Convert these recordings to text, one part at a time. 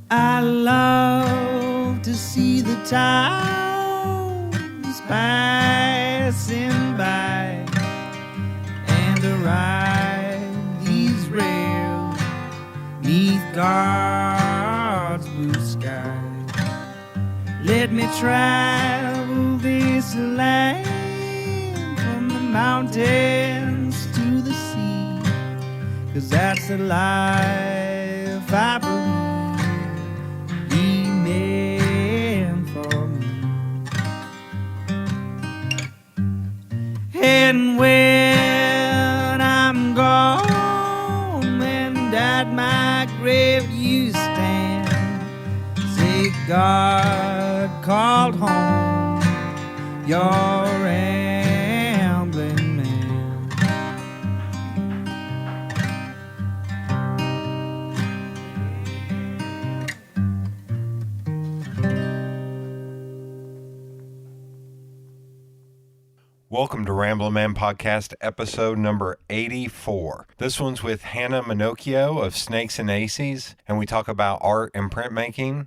I love to see the towns passing by and to ride these rails neath God's blue sky. Let me travel this land from the mountains to the sea, 'cause that's the life I believe He meant for me. And when I'm gone and at my grave you stand, say God called home your rambling man. Welcome to Ramblin' Man Podcast, episode number 84. This one's with Hannah Manocchio of Snakes Acey, and we talk about art and printmaking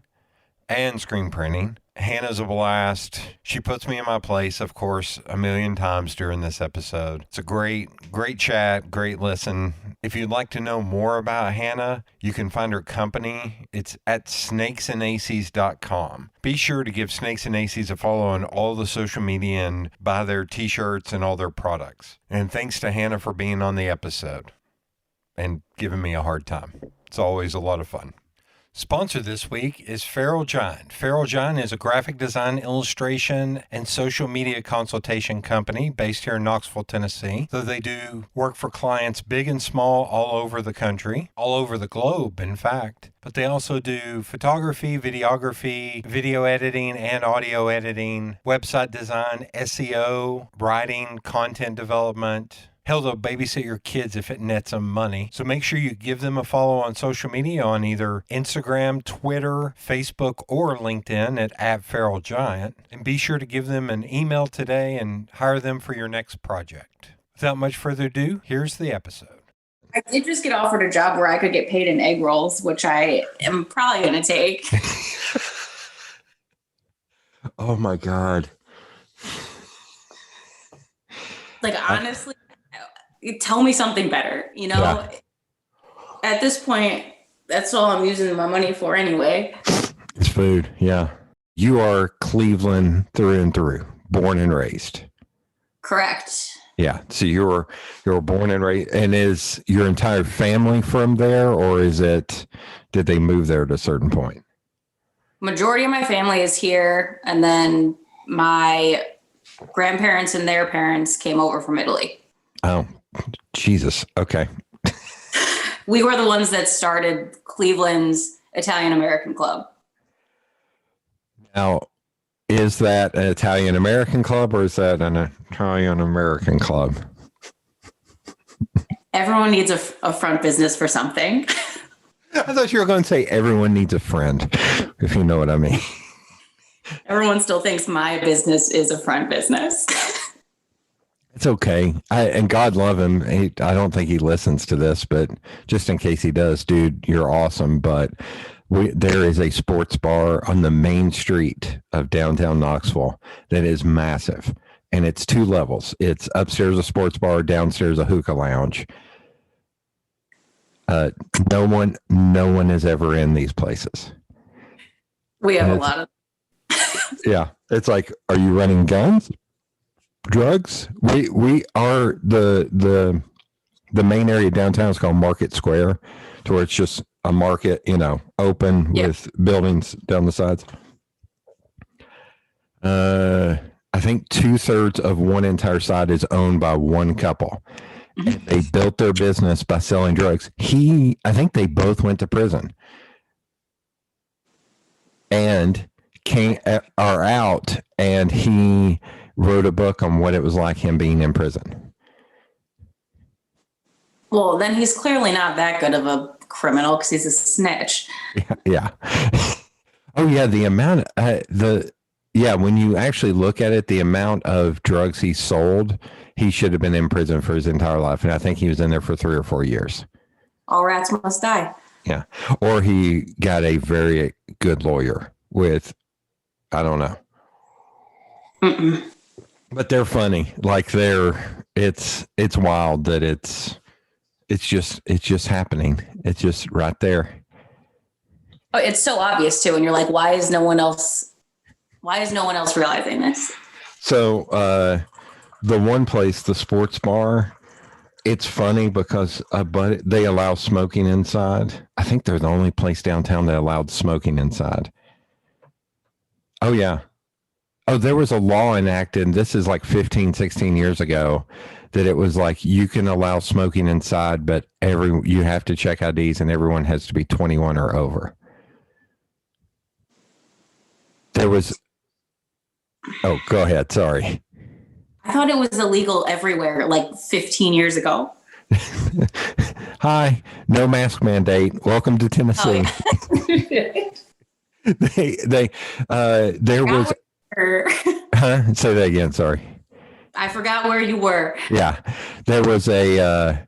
and screen printing. Hannah's a blast. She puts me in my place, of course, a million times during this episode. It's a great chat, great listen. If you'd like to know more about Hannah, you can find her company. It's at snakesandacys.com. Be sure to give Snakes Acey a follow on all the social media and buy their t-shirts and all their products. And thanks to Hannah for being on the episode and giving me a hard time. It's always a lot of fun. Sponsor this week is Feral Giant. Feral Giant is a graphic design, illustration, and social media consultation company based here in Knoxville, Tennessee. So they do work for clients big and small all over the country, all over the globe, in fact. But they also do photography, videography, video editing, and audio editing, website design, SEO, writing, content development. Hell, they'll babysit your kids if it nets them money. So make sure you give them a follow on social media on either Instagram, Twitter, Facebook, or LinkedIn at Feral Giant. And be sure to give them an email today and hire them for your next project. Without much further ado, here's the episode. I did just get offered a job where I could get paid in egg rolls, which I am probably going to take. Oh my God. Like, honestly, tell me something better, you know? Yeah. At this point, that's all I'm using my money for anyway. It's food, yeah. You are Cleveland through and through, born and raised. Correct. Yeah, so you were born and raised, and is your entire family from there, or did they move there at a certain point? Majority of my family is here, and then my grandparents and their parents came over from Italy. Oh, Jesus. Okay. We were the ones that started Cleveland's Italian American Club. Now, is that an Italian American club or is that an Italian American club? Everyone needs a front business for something. I thought you were going to say everyone needs a friend, if you know what I mean. Everyone still thinks my business is a front business. It's okay. And God love him. I don't think he listens to this, but just in case he does, dude, you're awesome. But there is a sports bar on the main street of downtown Knoxville that is massive. And it's 2 levels. It's upstairs a sports bar, downstairs a hookah lounge. No one is ever in these places. We have a lot of. Yeah. It's like, are you running guns? Drugs? We are the main area downtown is called Market Square, to where it's just a market, open with buildings down the sides. I think 2/3 of one entire side is owned by one couple. And they built their business by selling drugs. I think they both went to prison and are out, and he wrote a book on what it was like him being in prison. Well, then he's clearly not that good of a criminal because he's a snitch. Yeah. Oh yeah, the amount when you actually look at it, the amount of drugs he sold, he should have been in prison for his entire life, and I think he was in there for 3 or 4 years. All rats must die. Yeah. Or he got a very good lawyer with, I don't know. Mm-mm. But they're funny. Like it's wild that it's just happening. It's just right there. Oh, it's so obvious too. And you're like, why is no one else realizing this? So, the one place, the sports bar, it's funny because they allow smoking inside. I think they're the only place downtown that allowed smoking inside. Oh, yeah. Oh, there was a law enacted, this is like 15, 16 years ago, that it was like you can allow smoking inside, but you have to check IDs and everyone has to be 21 or over. There was, oh, go ahead. Sorry. I thought it was illegal everywhere like 15 years ago. Hi, no mask mandate. Welcome to Tennessee. Oh, yeah. There was, say that again. Sorry. I forgot where you were. Yeah. There was a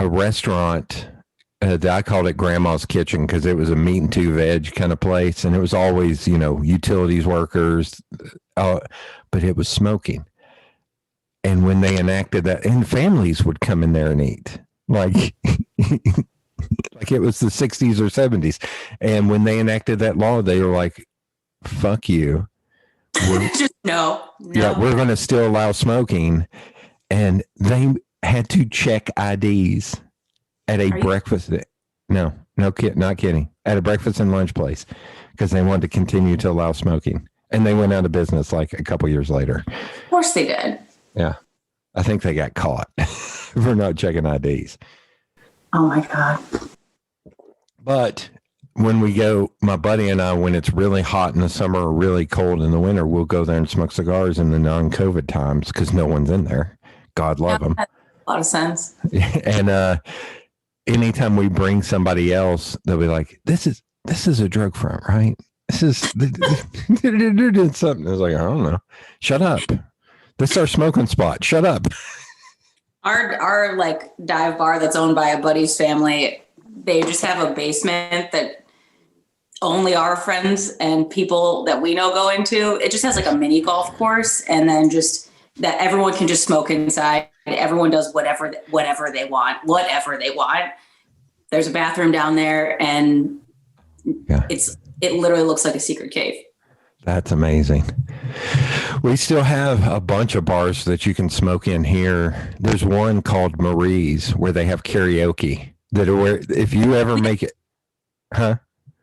restaurant that I called it Grandma's Kitchen because it was a meat and two veg kind of place. And it was always, utilities workers, but it was smoking. And when they enacted that, and families would come in there and eat, like it was the 60s or 70s. And when they enacted that law, they were like, fuck you. Just no. Yeah, we're going to still allow smoking. And they had to check IDs at a breakfast. No kid, not kidding. At a breakfast and lunch place because they wanted to continue to allow smoking. And they went out of business like a couple years later. Of course they did. Yeah. I think they got caught for not checking IDs. Oh my God. But when we go, my buddy and I, when it's really hot in the summer or really cold in the winter, we'll go there and smoke cigars in the non-COVID times because no one's in there. God love them. That makes a lot of sense. And anytime we bring somebody else, they'll be like, this is a drug front, right? This is something. I was like, I don't know. Shut up. This is our smoking spot. Shut up. Our like dive bar that's owned by a buddy's family, they just have a basement that only our friends and people that we know go into. It just has like a mini golf course, and then just that everyone can just smoke inside. Everyone does whatever they want. There's a bathroom down there, and it literally looks like a secret cave. That's amazing. We still have a bunch of bars that you can smoke in here. There's one called Marie's where they have karaoke. That are where if you ever make it, huh?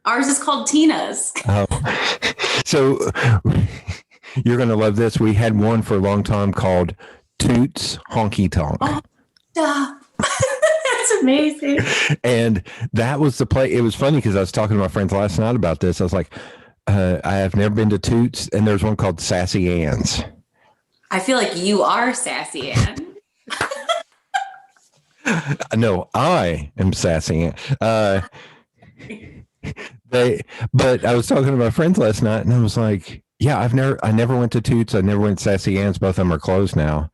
Ours is called Tina's. Oh, so you're gonna love this. We had one for a long time called Toots Honky Tonk. Oh, stop. That's amazing. And that was the play. It was funny because I was talking to my friends last night about this. I was like, I have never been to Toots, and there's one called Sassy Ann's. I feel like you are Sassy Ann. No, I am Sassy Ann. But I was talking to my friends last night, and I was like, yeah, I never went to Toots. I never went to Sassy Ann's. Both of them are closed now.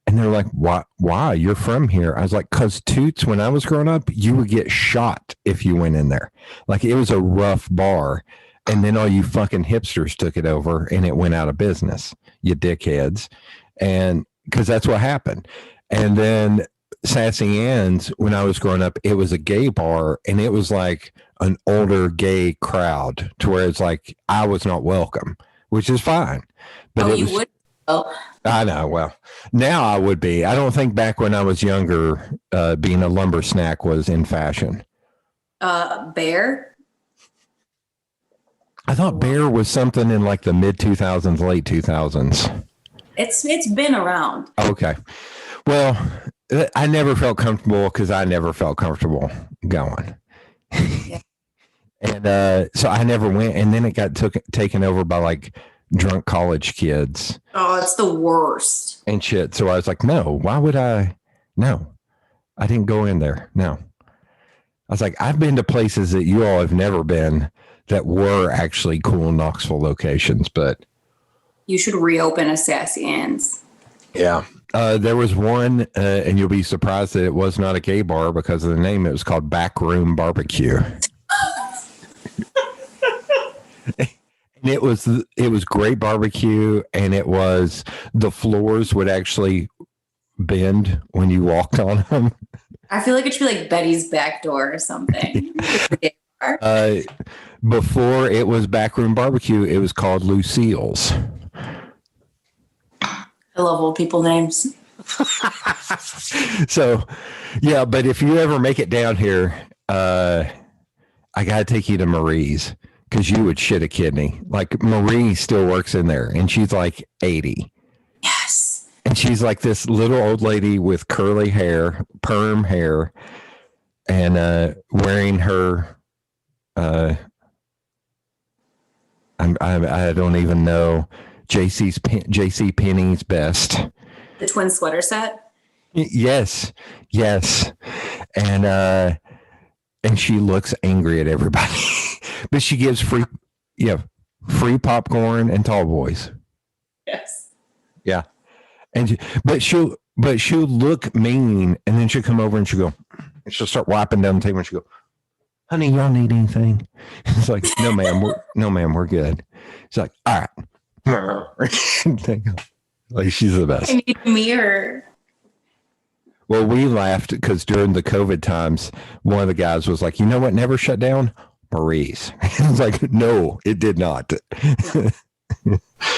And they're like, why? You're from here. I was like, because Toots, when I was growing up, you would get shot if you went in there. Like, it was a rough bar. And then all you fucking hipsters took it over and it went out of business, you dickheads. And because that's what happened. And then Sassy Ann's, when I was growing up, it was a gay bar, and it was like an older gay crowd to where it's like I was not welcome, which is fine. But you would? Oh. I know. Well, now I would be. I don't think back when I was younger, being a lumber snack was in fashion. Bear? I thought bear was something in like the mid 2000s, late 2000s. It's been around. Okay. Well, I never felt comfortable because I never felt comfortable going. Yeah. And so I never went. And then it got taken over by like drunk college kids. Oh, it's the worst. And shit. So I was like, no, why would I? No, I didn't go in there. No. I was like, I've been to places that you all have never been that were actually cool Knoxville locations, but you should reopen a Sassy Ann's. Yeah. There was one, and you'll be surprised that it was not a gay bar because of the name. It was called Backroom Barbecue. And it was great barbecue, and it was, the floors would actually bend when you walked on them. I feel like it should be like Betty's Back Door or something. Before it was Backroom Barbecue, it was called Lucille's. I love old people names. So, yeah, but if you ever make it down here, I got to take you to Marie's because you would shit a kidney. Like, Marie still works in there, and she's like 80. Yes. And she's like this little old lady with curly hair, perm hair, and wearing her, I don't even know, JC Penney's best. The twin sweater set? Yes. And she looks angry at everybody. But she gives free popcorn and tall boys. Yes. Yeah. But she'll look mean, and then she'll come over and she'll start wiping down the table, and she'll go, "Honey, y'all need anything?" It's like, no ma'am, we're good. It's like, all right. Like, she's the best. I need a mirror. Well, we laughed because during the COVID times, one of the guys was like, "You know what never shut down? Marie's." I was like, no, it did not.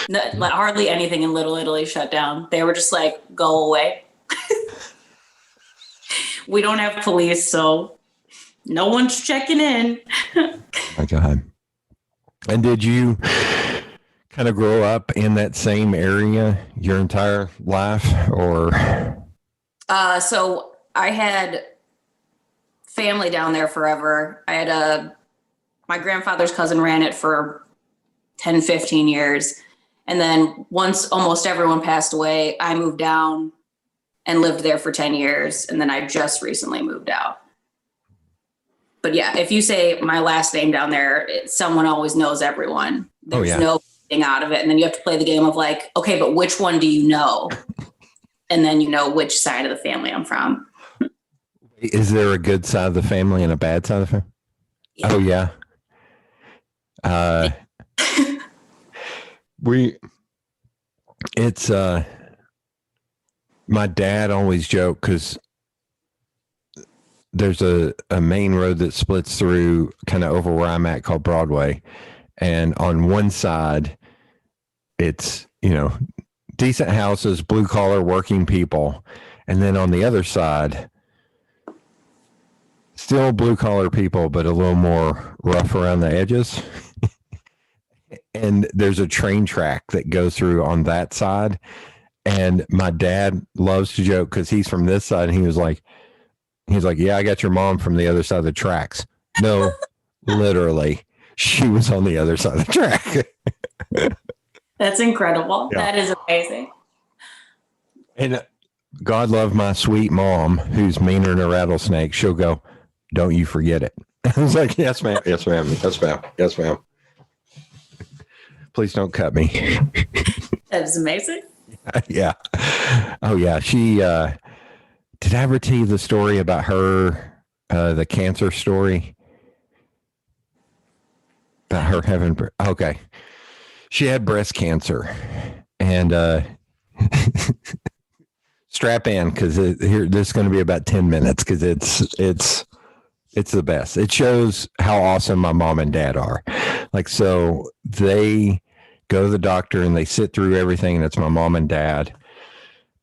No, hardly anything in Little Italy shut down. They were just like, go away. We don't have police, so no one's checking in. Oh my God. And did you kind of grow up in that same area your entire life, or? So I had family down there forever. I had my grandfather's cousin ran it for 10, 15 years. And then once almost everyone passed away, I moved down and lived there for 10 years. And then I just recently moved out. But yeah, if you say my last name down there, someone always knows everyone. There's no getting out of it. And then you have to play the game of like, okay, but which one do you know? And then you know which side of the family I'm from. Is there a good side of the family and a bad side of the family? Yeah. Oh, yeah. My dad always joked, because there's a main road that splits through kind of over where I'm at called Broadway. And on one side, it's, decent houses, blue collar working people. And then on the other side, still blue collar people, but a little more rough around the edges. And there's a train track that goes through on that side. And my dad loves to joke because he's from this side. And he's like, yeah, I got your mom from the other side of the tracks. No, literally, she was on the other side of the track. That's incredible. Yeah. That is amazing. And God love my sweet mom, who's meaner than a rattlesnake. She'll go, "Don't you forget it." I was like, "Yes, ma'am. Yes, ma'am. Yes, ma'am. Yes, ma'am. Please don't cut me." That is amazing. Yeah. Oh, yeah. She, did I ever tell you the story about her, the cancer story? About her having, okay. She had breast cancer, and strap in, because here, this is going to be about 10 minutes, because it's the best. It shows how awesome my mom and dad are. Like, so they go to the doctor and they sit through everything, and it's my mom and dad.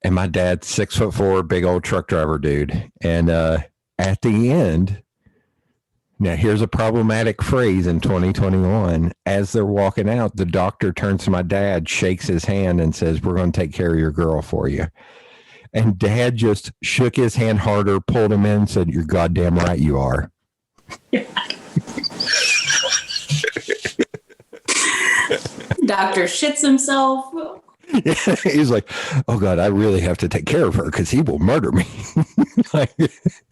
And my dad's 6'4", big old truck driver dude. And at the end, now here's a problematic phrase in 2021. As they're walking out, the doctor turns to my dad, shakes his hand, and says, "We're going to take care of your girl for you." And Dad just shook his hand harder, pulled him in, and said, "You're goddamn right you are." Doctor shits himself. Yeah, he's like, "Oh God, I really have to take care of her because he will murder me." Like,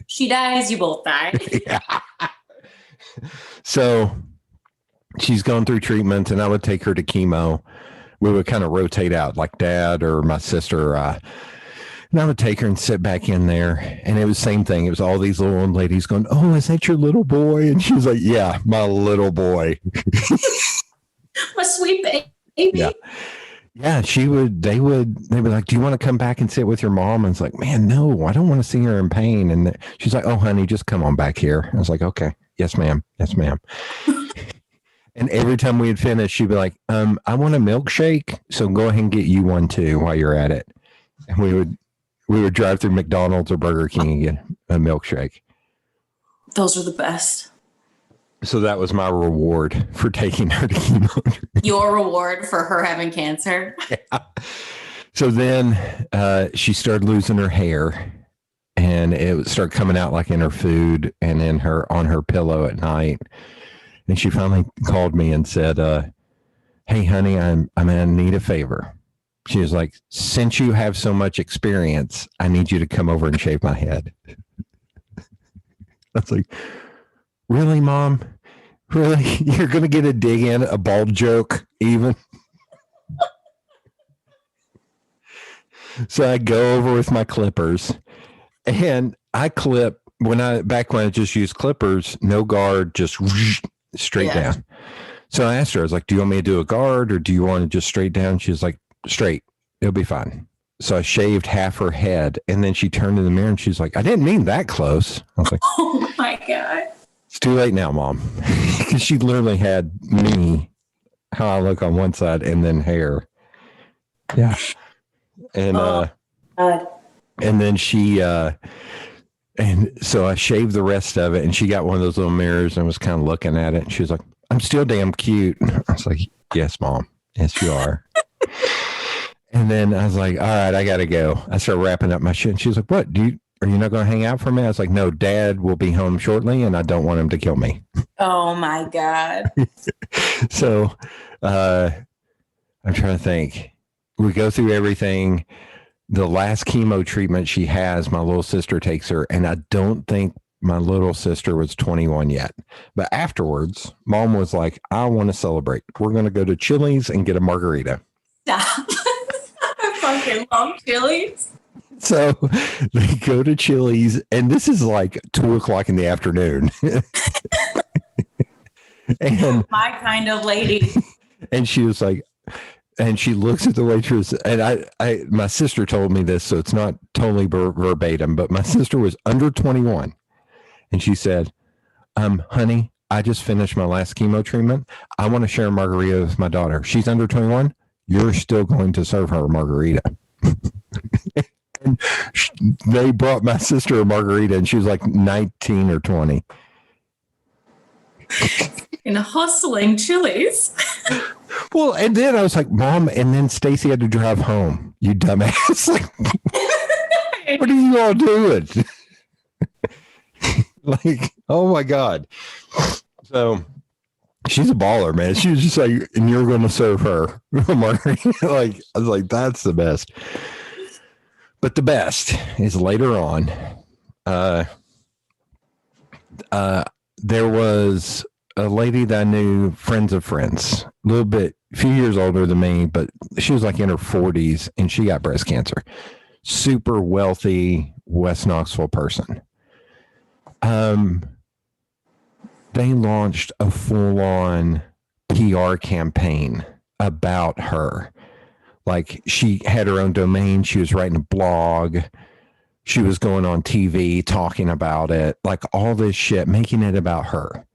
she dies, you both die. Yeah. So she's gone through treatment, and I would take her to chemo. We would kind of rotate out, like Dad or my sister or I. And I would take her and sit back in there. And it was the same thing. It was all these little old ladies going, oh, is that your little boy? And she was like, yeah, my little boy. My sweet baby. Yeah. Yeah, they would be like, do you want to come back and sit with your mom? And it's like, man, no, I don't want to see her in pain. And she's like, oh, honey, just come on back here. I was like, okay, yes, ma'am. Yes, ma'am. And every time we'd finish, she'd be like, I want a milkshake. So go ahead and get you one too while you're at it. And we would drive through McDonald's or Burger King and get a milkshake. Those are the best. So that was my reward for taking her to chemo. Your reward for her having cancer. Yeah. So then she started losing her hair, and it would start coming out like in her food and in her on her pillow at night. And she finally called me and said, hey, honey, I'm going to need a favor. She was like, since you have so much experience, I need you to come over and shave my head. I was like, really, Mom? Really? You're going to get a dig in, a bald joke even? So I go over with my clippers, and I clip back when I just used clippers, no guard, just straight down. So I asked her, I was like, do you want me to do a guard or do you want to just straight down? She was like, straight, it'll be fine. So I shaved half her head, and then she turned in the mirror and she's like, I didn't mean that close. I was like, oh my God. It's too late now, Mom. Because she literally had me, how I look on one side, and then hair. Yeah. And and then she and so I shaved the rest of it, and she got one of those little mirrors and was kind of looking at it, and she was like, I'm still damn cute. I was like, yes, Mom. Yes, you are. And then I was like, all right, I gotta go. I started wrapping up my shit, and she was like, what? Are you not going to hang out for me? I was like, no, Dad will be home shortly, and I don't want him to kill me. Oh my God. So I'm trying to think. We go through everything. The last chemo treatment she has, my little sister takes her, and I don't think my little sister was 21 yet. But afterwards, Mom was like, I want to celebrate. We're going to go to Chili's and get a margarita. Stop. I fucking love Chili's. So they go to Chili's, and this is like 2:00 in the afternoon. And my kind of lady. And she was like, and she looks at the waitress, and my sister told me this, so it's not totally verbatim, but my sister was under 21, and she said, honey, I just finished my last chemo treatment. I want to share a margarita with my daughter. She's under 21. You're still going to serve her a margarita. And they brought my sister a margarita, and she was like 19 or 20. In hustling Chili's. Well, and then I was like, Mom, and then Stacy had to drive home. You dumbass. Like, what are you all doing? Like, oh my God. So she's a baller, man. She was just like, and you're going to serve her a margarita. Like, I was like, that's the best. But the best is later on. There was a lady that I knew, friends of friends, a few years older than me, but she was like in her 40s, and she got breast cancer. Super wealthy West Knoxville person. They launched a full-on PR campaign about her. Like, she had her own domain. She was writing a blog. She was going on TV talking about it, like all this shit, making it about her.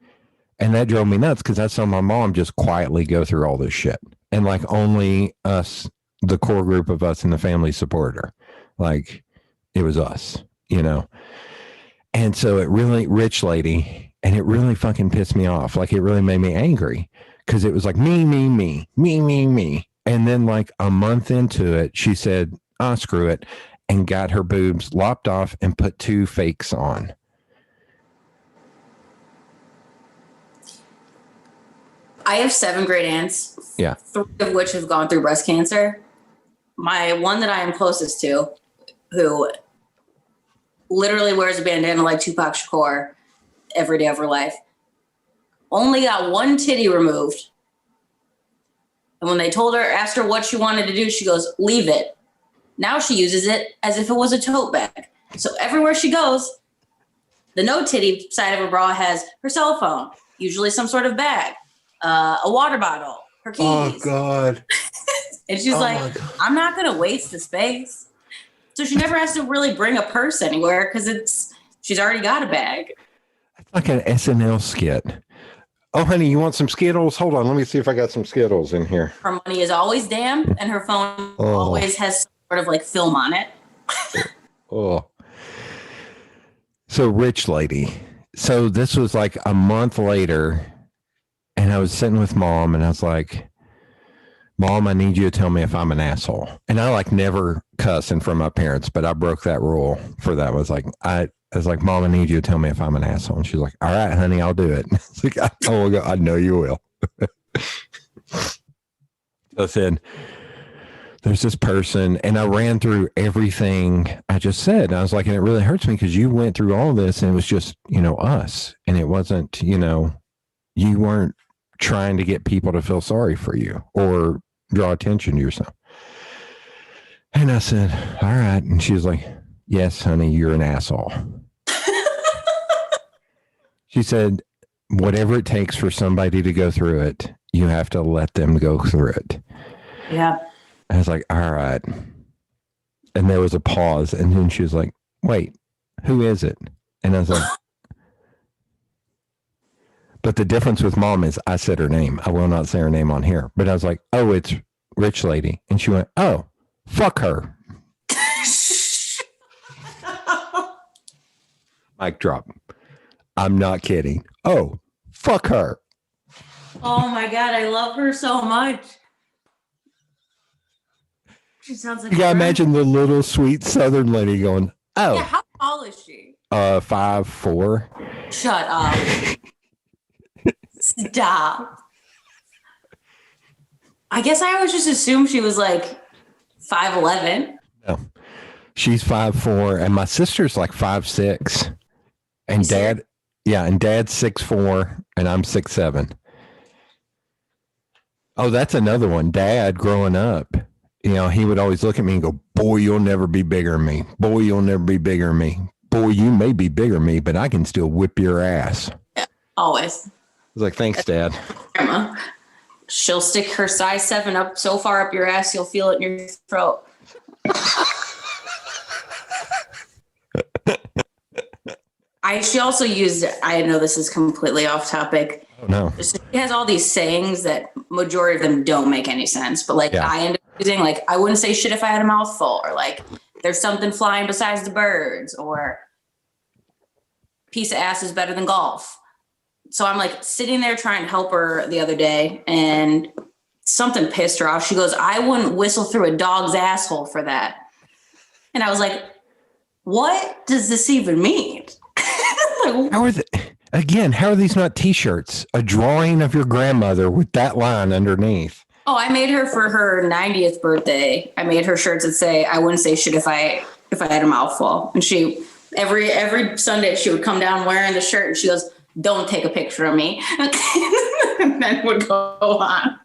And that drove me nuts because I saw my mom just quietly go through all this shit. And like only us, the core group of us in the family supported her. Like, it was us, you know? And so it really, rich lady, and it really fucking pissed me off. Like, it really made me angry because it was like me. And then like a month into it, she said, screw it, and got her boobs lopped off and put 2 fakes on. I have 7 great aunts. Yeah. 3 of which have gone through breast cancer. My one that I am closest to, who literally wears a bandana like Tupac Shakur every day of her life, only got 1 titty removed. And when they asked her what she wanted to do, she goes, leave it. Now she uses it as if it was a tote bag. So everywhere she goes, the no titty side of her bra has her cell phone, usually some sort of bag, a water bottle, her keys. Oh, God. And she's I'm not going to waste the space. So she never has to really bring a purse anywhere because she's already got a bag. It's like an SNL skit. Oh, honey, you want some Skittles? Hold on. Let me see if I got some Skittles in here. Her money is always damp and her phone always has some sort of like film on it. Oh. So rich lady. So this was like a month later and I was sitting with Mom and I was like, Mom, I need you to tell me if I'm an asshole. And I like never cuss in front of my parents, but I broke that rule for that. I was like, Mom, I need you to tell me if I'm an asshole. And she's like, all right, honey, I'll do it. It's like, I know you will. So I said, there's this person, and I ran through everything I just said. And I was like, and it really hurts me because you went through all this and it was just, us. And it wasn't, you weren't trying to get people to feel sorry for you or draw attention to yourself. And I said, all right. And she was like, yes, honey, you're an asshole. She said, whatever it takes for somebody to go through it, you have to let them go through it. Yeah. I was like, all right. And there was a pause. And then she was like, wait, who is it? And I was like, but the difference with Mom is I said her name. I will not say her name on here. But I was like, oh, it's Rich Lady. And she went, oh, fuck her. Mic drop. I'm not kidding. Oh, fuck her. Oh my God, I love her so much. She sounds like you gotta imagine the little sweet Southern lady going, oh. Yeah, how tall is she? 5'4". Shut up. Stop. I guess I always just assumed she was like 5'11". No. She's 5'4", and my sister's like 5'6". And Dad's 6'4", and I'm 6'7". Oh, that's another one. Dad, growing up, he would always look at me and go, boy, you'll never be bigger than me. Boy, you'll never be bigger than me. Boy, you may be bigger than me, but I can still whip your ass. Yeah, always. I was like, thanks, Dad. Grandma. She'll stick her size 7 up so far up your ass, you'll feel it in your throat. She also used, I know this is completely off topic. Oh, no. She has all these sayings that majority of them don't make any sense. But I end up using, I wouldn't say shit if I had a mouthful, or there's something flying besides the birds, or piece of ass is better than golf. So I'm sitting there trying to help her the other day, and something pissed her off. She goes, I wouldn't whistle through a dog's asshole for that. And I was like, what does this even mean? How are these not t-shirts? A drawing of your grandmother with that line underneath. Oh, I made her for her 90th birthday. I made her shirts that say, I wouldn't say shit if I had a mouthful. And she, every Sunday she would come down wearing the shirt and she goes, don't take a picture of me. And then would go on.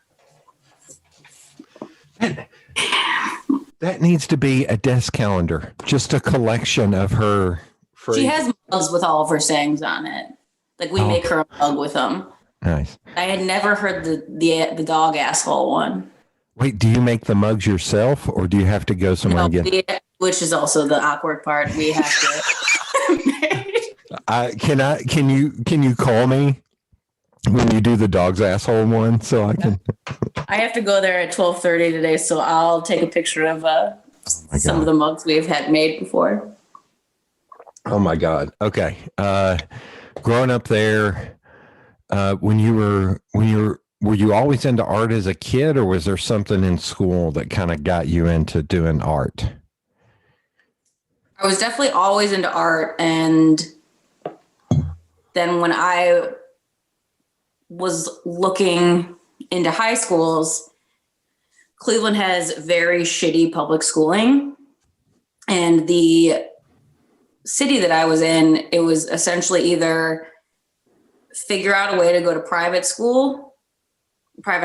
That needs to be a desk calendar. Just a collection of her phrases. She has mugs with all of her sayings on it. We make her a mug with them. Nice. I had never heard the dog asshole one. Wait, do you make the mugs yourself, or do you have to go somewhere and get? Which is also the awkward part. We have to. Can you call me when you do the dog's asshole one so I can? I have to go there at 12:30 today, so I'll take a picture of some of the mugs we've had made before. Oh my God. Okay. Growing up there, were you always into art as a kid, or was there something in school that kind of got you into doing art? I was definitely always into art. And then when I was looking into high schools, Cleveland has very shitty public schooling. And the city that I was in, it was essentially either figure out a way to go to private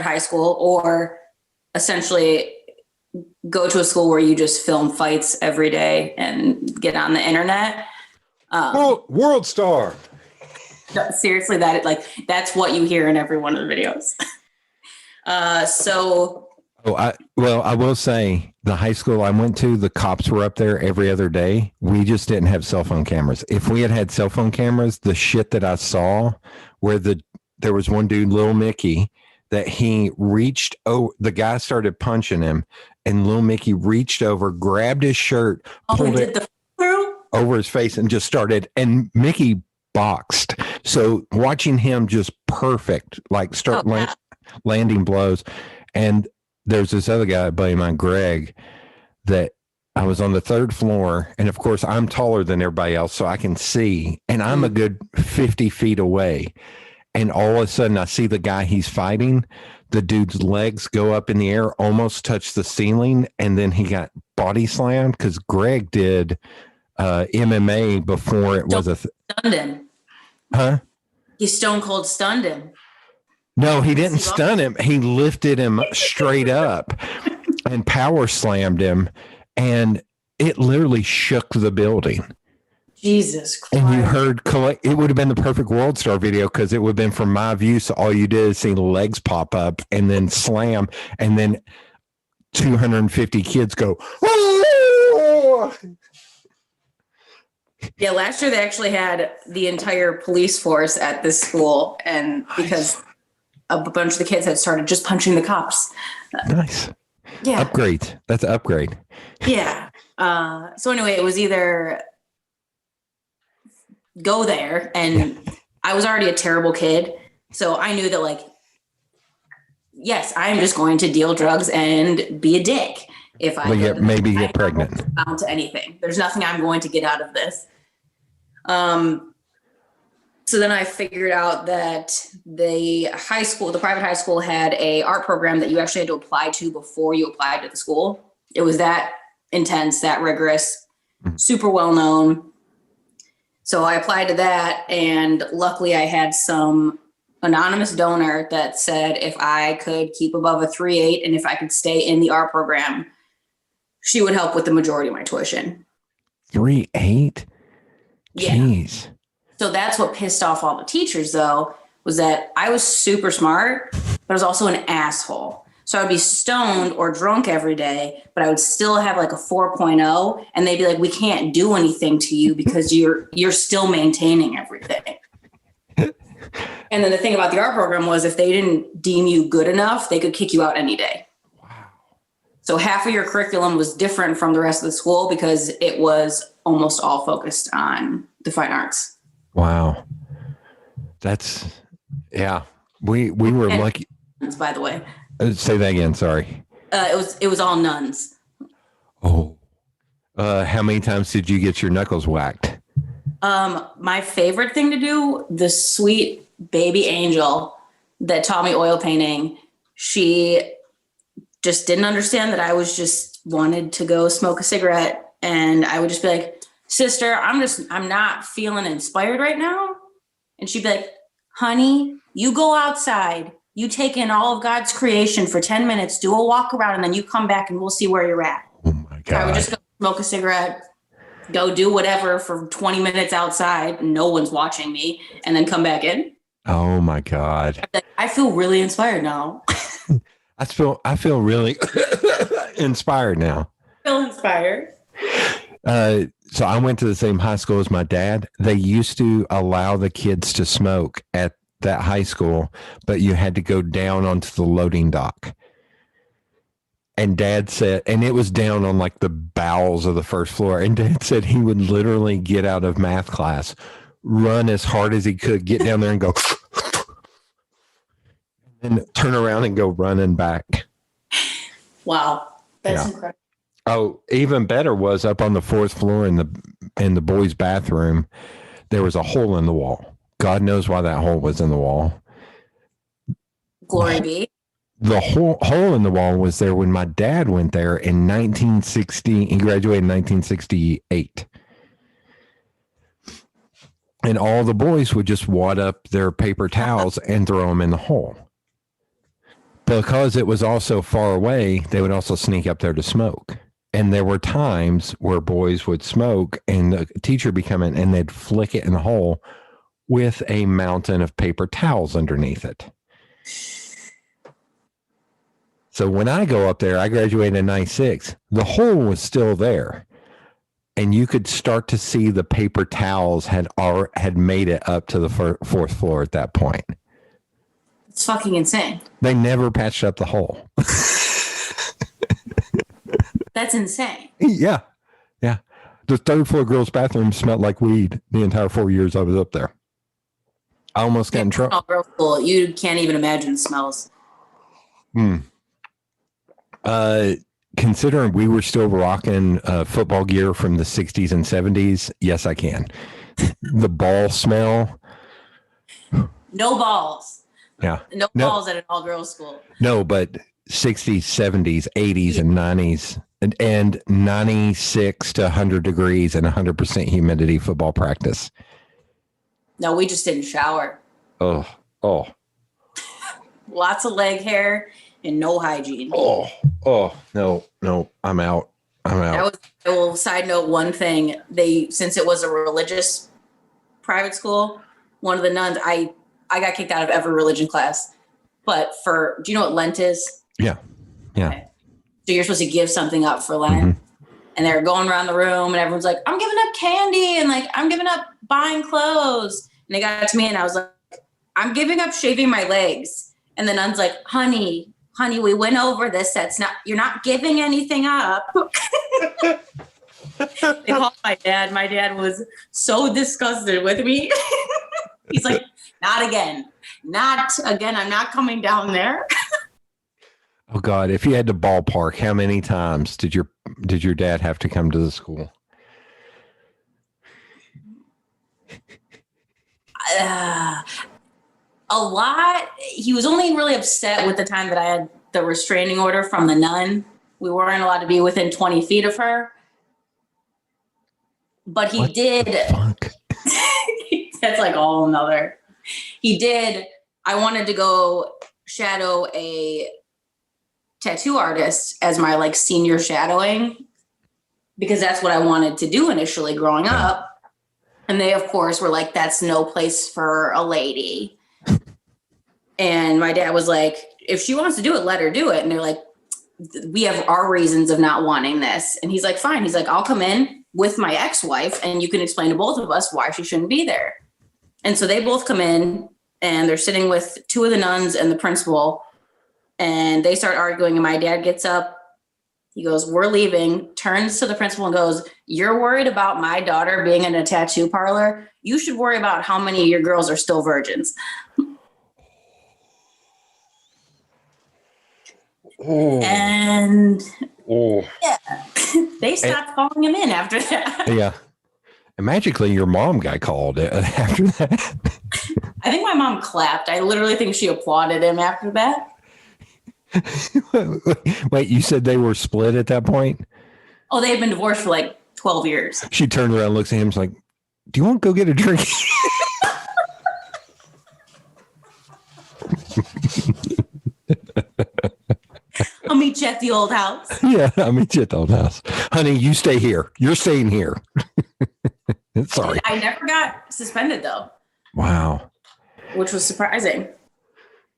high school, or essentially go to a school where you just film fights every day and get on the internet. World Star. Seriously, that's what you hear in every one of the videos. I will say the high school I went to, the cops were up there every other day. We just didn't have cell phone cameras. If we had had cell phone cameras, the shit that I saw where there was one dude, Little Mickey, that he reached, the guy started punching him, and Little Mickey reached over, grabbed his shirt, pulled it over his face and just started, and Mickey boxed. So watching him just perfect, like start landing blows. And there's this other guy, a buddy of mine, Greg, that I was on the third floor. And of course, I'm taller than everybody else, so I can see. And I'm a good 50 feet away. And all of a sudden, I see the guy he's fighting. The dude's legs go up in the air, almost touch the ceiling. And then he got body slammed because Greg did MMA before it was stunned him. Huh? He stone cold stunned him. No, he didn't stun him. He lifted him straight up and power slammed him, and it literally shook the building. Jesus Christ. And you heard, it would have been the perfect World Star video because it would have been from my view. So all you did is see the legs pop up and then slam, and then 250 kids go, "Oh!" Yeah, last year they actually had the entire police force at this school, and because a bunch of the kids had started just punching the cops. Nice. Yeah. Upgrade. That's an upgrade. Yeah. So anyway, it was either go there, and I was already a terrible kid. So I knew that, yes, I'm just going to deal drugs and be a dick. If I maybe get pregnant. Bound to anything. There's nothing I'm going to get out of this. So then I figured out that the private high school had a art program that you actually had to apply to before you applied to the school. It was that intense, that rigorous, super well known. So I applied to that, and luckily I had some anonymous donor that said if I could keep above a 3.8 and if I could stay in the art program, she would help with the majority of my tuition. 3.8? Yeah. Jeez. So that's what pissed off all the teachers, though, was that I was super smart, but I was also an asshole. So I would be stoned or drunk every day, but I would still have a 4.0, and they'd be like, "We can't do anything to you because you're still maintaining everything." And then the thing about the art program was if they didn't deem you good enough, they could kick you out any day. Wow. So half of your curriculum was different from the rest of the school because it was almost all focused on the fine arts. Wow. That's, yeah. We were lucky. By the way. Say that again. Sorry. It was all nuns. Oh. How many times did you get your knuckles whacked? My favorite thing to do, the sweet baby angel that taught me oil painting, she just didn't understand that I was just wanted to go smoke a cigarette. And I would just be like, "Sister, I'm not feeling inspired right now." And she'd be like, "Honey, you go outside, you take in all of God's creation for 10 minutes, do a walk around, and then you come back and we'll see where you're at." Oh my God. So I would just go smoke a cigarette, go do whatever for 20 minutes outside, no one's watching me, and then come back in. Oh my God. I'd be like, I feel really inspired now. I feel really inspired now. Feel inspired. So I went to the same high school as my dad. They used to allow the kids to smoke at that high school, but you had to go down onto the loading dock. And Dad said, and it was down on the bowels of the first floor. And Dad said he would literally get out of math class, run as hard as he could, get down there and go, and then turn around and go running back. Wow. That's incredible. Oh, even better was up on the fourth floor in the boys' bathroom, there was a hole in the wall. God knows why that hole was in the wall. Glory be. The hole in the wall was there when my dad went there in 1960. He graduated in 1968. And all the boys would just wad up their paper towels and throw them in the hole. because it was also far away, they would also sneak up there to smoke. And there were times where boys would smoke and the teacher would be coming and they'd flick it in the hole with a mountain of paper towels underneath it. So when I go up there, I graduated in 96. The hole was still there. And you could start to see the paper towels had made it up to the fourth floor at that point. It's fucking insane. They never patched up the hole. That's insane. Yeah. Yeah. The third floor girls' bathroom smelled like weed the entire 4 years I was up there. I almost got in trouble. Girls' school, you can't even imagine the smells. Considering we were still rocking football gear from the 60s and 70s, yes, I can. The ball smell. No balls. Yeah. No balls at an all-girls school. No, but 60s, 70s, 80s, and 90s, and 96 to 100 degrees and 100% humidity football practice. No, we just didn't shower. Oh. Lots of leg hair and no hygiene. No, I'm out. I will side note one thing. Since it was a religious private school, one of the nuns, I got kicked out of every religion class. But do you know what Lent is? Yeah. Okay. So you're supposed to give something up for Lent. Mm-hmm. And they're going around the room and everyone's like, I'm giving up candy and like, I'm giving up buying clothes. And they got to me and I was like, I'm giving up shaving my legs. And the nun's like, honey, we went over this. You're not giving anything up. They called my dad. My dad was so disgusted with me. He's like, not again. I'm not coming down there. Oh God, if you had to ballpark, how many times did your dad have to come to the school? A lot. He was only really upset with the time that I had the restraining order from the nun. We weren't allowed to be within 20 feet of her. But he did. That's like all another. He did. I wanted to go shadow a tattoo artist as my like senior shadowing because that's what I wanted to do initially growing up. And they, of course, were like, that's no place for a lady. And my dad was like, if she wants to do it, let her do it. And they're like, we have our reasons of not wanting this. And he's like, fine. He's like, I'll come in with my ex-wife and you can explain to both of us why she shouldn't be there. And so they both come in and they're sitting with two of the nuns and the principal and they start arguing. And my dad gets up. He goes, we're leaving, turns to the principal and goes, you're worried about my daughter being in a tattoo parlor? You should worry about how many of your girls are still virgins. Oh. And yeah, they stopped calling him in after that. Yeah. And magically your mom got called after that. I think my mom clapped. I literally think she applauded him after that. Wait, you said they were split at that point? Oh, they had been divorced for like 12 years. She turned around, looks at him, and like, do you want to go get a drink? I'll meet you at the old house. Yeah, I'll meet you at the old house. Honey, you stay here. You're staying here. Sorry. I never got suspended, though. Wow. Which was surprising.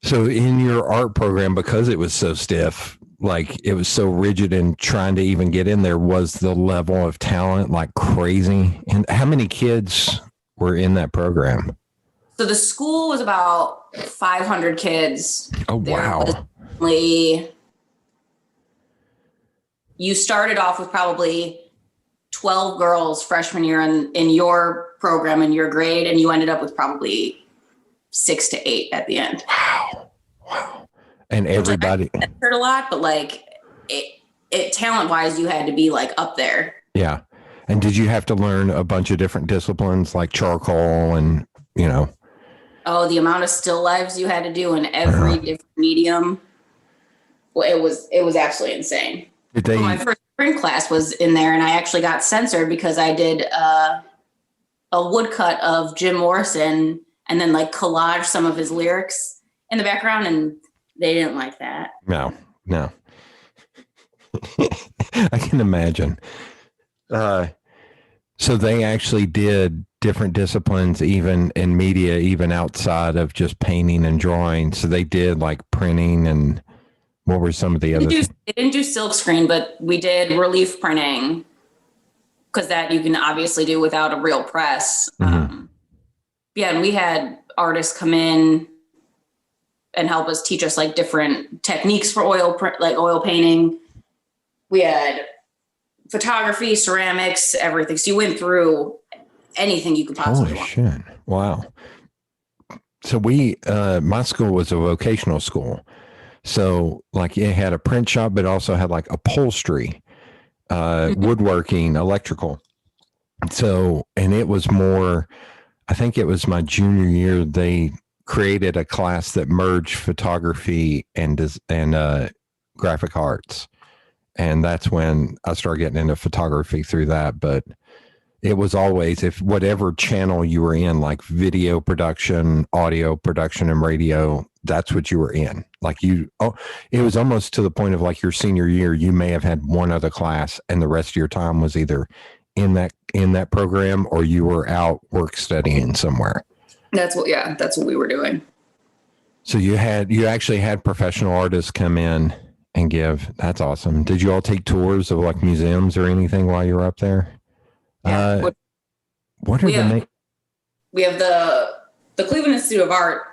So in your art program, because it was so stiff, like it was so rigid and trying to even get in there, was the level of talent like crazy? And how many kids were in that program? So the school was about 500 kids. Oh, wow. You started off with probably 12 girls freshman year in your program, in your grade, and you ended up with probably 6 to 8 at the end. Wow. And everybody heard a lot, but like it talent wise, you had to be like up there. Yeah. And did you have to learn a bunch of different disciplines like charcoal and, you know? Oh, the amount of still lives you had to do in every different medium. Well, it was absolutely insane. My first print class was in there, and I actually got censored because I did a woodcut of Jim Morrison and then like collage some of his lyrics in the background, and They didn't like that. No. I can imagine. So they actually did different disciplines, even in media, even outside of just painting and drawing. So they did like printing, and what were some of the other things? They didn't do silk screen, but we did relief printing, because that you can obviously do without a real press. Yeah, and we had artists come in and help us teach us like different techniques for oil painting. We had photography, ceramics, everything. So you went through anything you could possibly want. Holy shit. Wow. So my school was a vocational school. So like it had a print shop, but also had like upholstery, woodworking, electrical. So, and it was more, I think it was my junior year, they created a class that merged photography and graphic arts. And that's when I started getting into photography through that. But it was always, if whatever channel you were in, like video production, audio production, and radio, that's what you were in. Like it was almost to the point of like your senior year, you may have had one other class and the rest of your time was either in that program or you were out work studying somewhere. That's what we were doing. So you actually had professional artists come in and give. That's awesome. Did you all take tours of like museums or anything while you were up there? Yeah. What are the names? We have the Cleveland Institute of Art,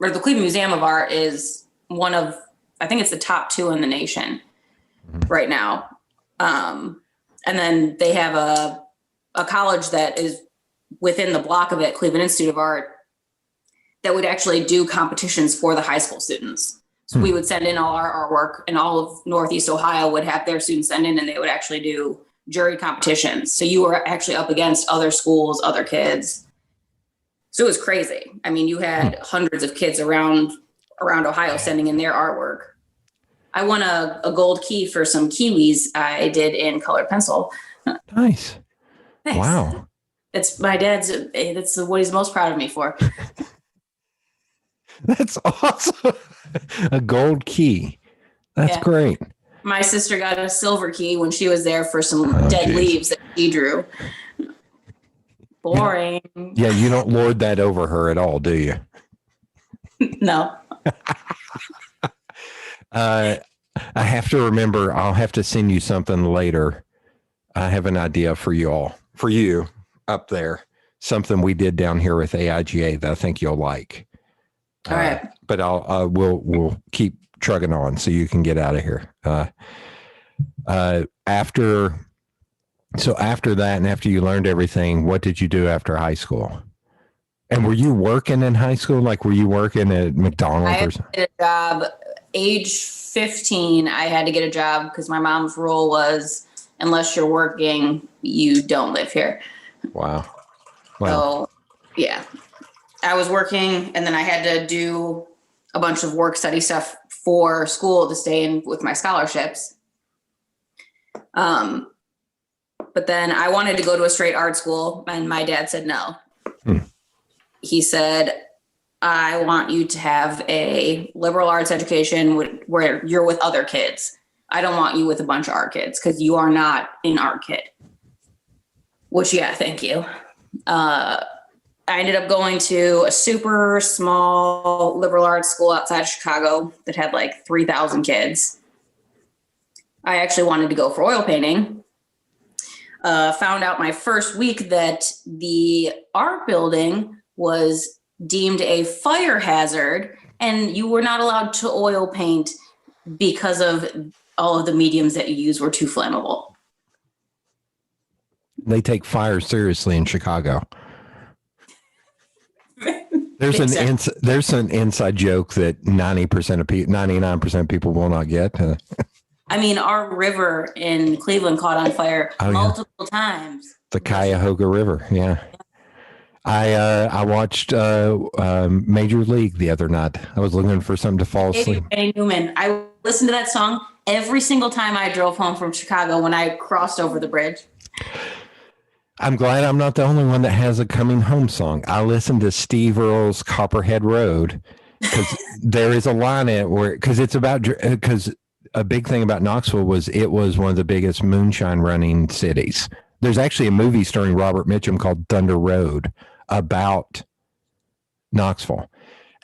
or the Cleveland Museum of Art is one of, I think it's the top 2 in the nation right now. And then they have a college that is within the block of it, Cleveland Institute of Art, that would actually do competitions for the high school students. So we would send in all our artwork, and all of Northeast Ohio would have their students send in, and they would actually do jury competitions. So you were actually up against other schools, other kids. So it was crazy. I mean, you had hundreds of kids around Ohio sending in their artwork. I won a gold key for some kiwis I did in colored pencil. Nice. Thanks. Wow. It's my dad's, that's what he's most proud of me for. That's awesome. A gold key. That's great. My sister got a silver key when she was there for some dead leaves that she drew. Boring. Yeah, you don't lord that over her at all, do you? No. I have to remember, I'll have to send you something later. I have an idea for you up there. Something we did down here with AIGA that I think you'll like. All right. But we'll keep trucking on so you can get out of here. After that, and after you learned everything, what did you do after high school? And were you working in high school? Like, were you working at McDonald's or something? I had a job. Age 15, I had to get a job because my mom's rule was, unless you're working, you don't live here. Wow. So, yeah. I was working, and then I had to do a bunch of work study stuff for school to stay in with my scholarships. But then I wanted to go to a straight art school, and my dad said no. He said, I want you to have a liberal arts education where you're with other kids. I don't want you with a bunch of art kids because you are not an art kid. Which, yeah, thank you. I ended up going to a super small liberal arts school outside of Chicago that had like 3,000 kids. I actually wanted to go for oil painting. Found out my first week that the art building was deemed a fire hazard and you were not allowed to oil paint because of all of the mediums that you use were too flammable. They take fire seriously in Chicago. There's an inside joke that 99% of people will not get. I mean, our river in Cleveland caught on fire multiple times. The Cuyahoga River, yeah. I watched Major League the other night. I was looking for something to fall asleep. Hey, Newman, I listened to that song every single time I drove home from Chicago when I crossed over the bridge. I'm glad I'm not the only one that has a coming home song. I listened to Steve Earle's Copperhead Road because there is a line in it where, because it's about, because a big thing about Knoxville was it was one of the biggest moonshine running cities. There's actually a movie starring Robert Mitchum called Thunder Road about Knoxville.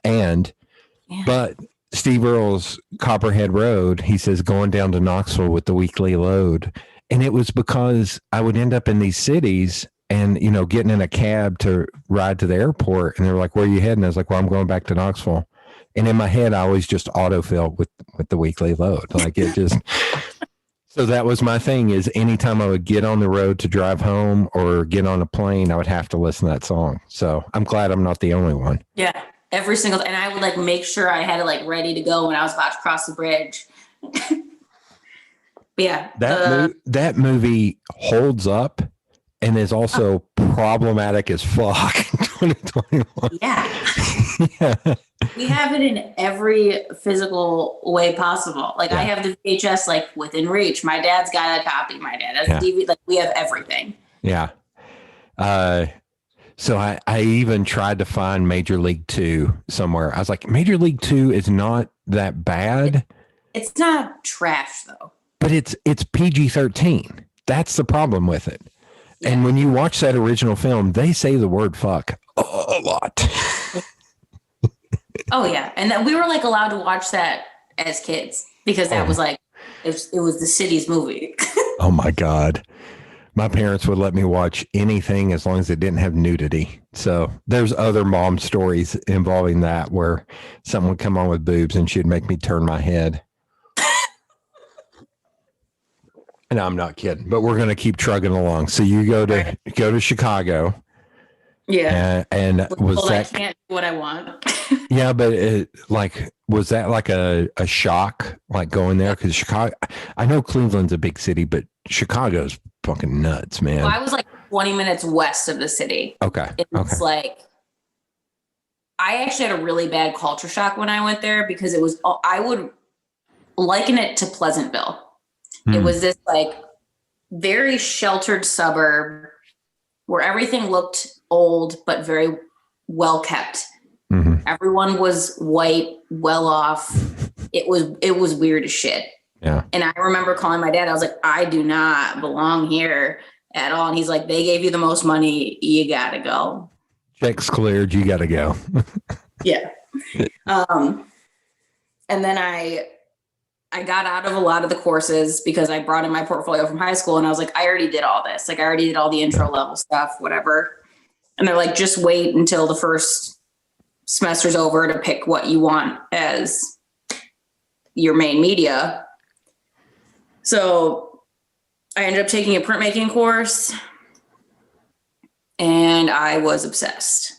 And, but Steve Earle's Copperhead Road, he says, going down to Knoxville with the weekly load. And it was because I would end up in these cities and, you know, getting in a cab to ride to the airport. And they were like, where are you heading? I was like, well, I'm going back to Knoxville. And in my head, I always just autofill with the weekly load. Like it just, so that was my thing, is anytime I would get on the road to drive home or get on a plane, I would have to listen to that song. So I'm glad I'm not the only one. Yeah. Every single, and I would like make sure I had it like ready to go when I was about to cross the bridge. Yeah. That movie holds up and is also problematic as fuck in 2021. Yeah. Yeah. We have it in every physical way possible. Like I have the VHS like within reach. My dad's got a copy. My dad has a DVD. Like we have everything. Yeah. So I even tried to find Major League 2 somewhere. I was like, Major League 2 is not that bad. It's not trash though. But it's PG-13. That's the problem with it. Yeah. And when you watch that original film, they say the word fuck a lot. Oh yeah. And then we were like allowed to watch that as kids because that was like, it was the city's movie. Oh my God. My parents would let me watch anything as long as it didn't have nudity. So there's other mom stories involving that where someone would come on with boobs and she'd make me turn my head. And I'm not kidding, but we're going to keep trugging along. So you go to Chicago. Yeah. And was that, I can't do what I want. Yeah, but was that like a shock, like going there? Because Chicago, I know Cleveland's a big city, but Chicago's fucking nuts, man. Well, I was like 20 minutes west of the city. Okay. It's like, I actually had a really bad culture shock when I went there because I would liken it to Pleasantville. It was this like very sheltered suburb where everything looked old, but very well kept. Mm-hmm. Everyone was white, well off. It was weird as shit. Yeah. And I remember calling my dad. I was like, I do not belong here at all. And he's like, they gave you the most money. You got to go. Check's cleared. You got to go. Yeah. And then I got out of a lot of the courses because I brought in my portfolio from high school and I was like, I already did all this. Like I already did all the intro level stuff, whatever. And they're like, just wait until the first semester's over to pick what you want as your main media. So I ended up taking a printmaking course and I was obsessed.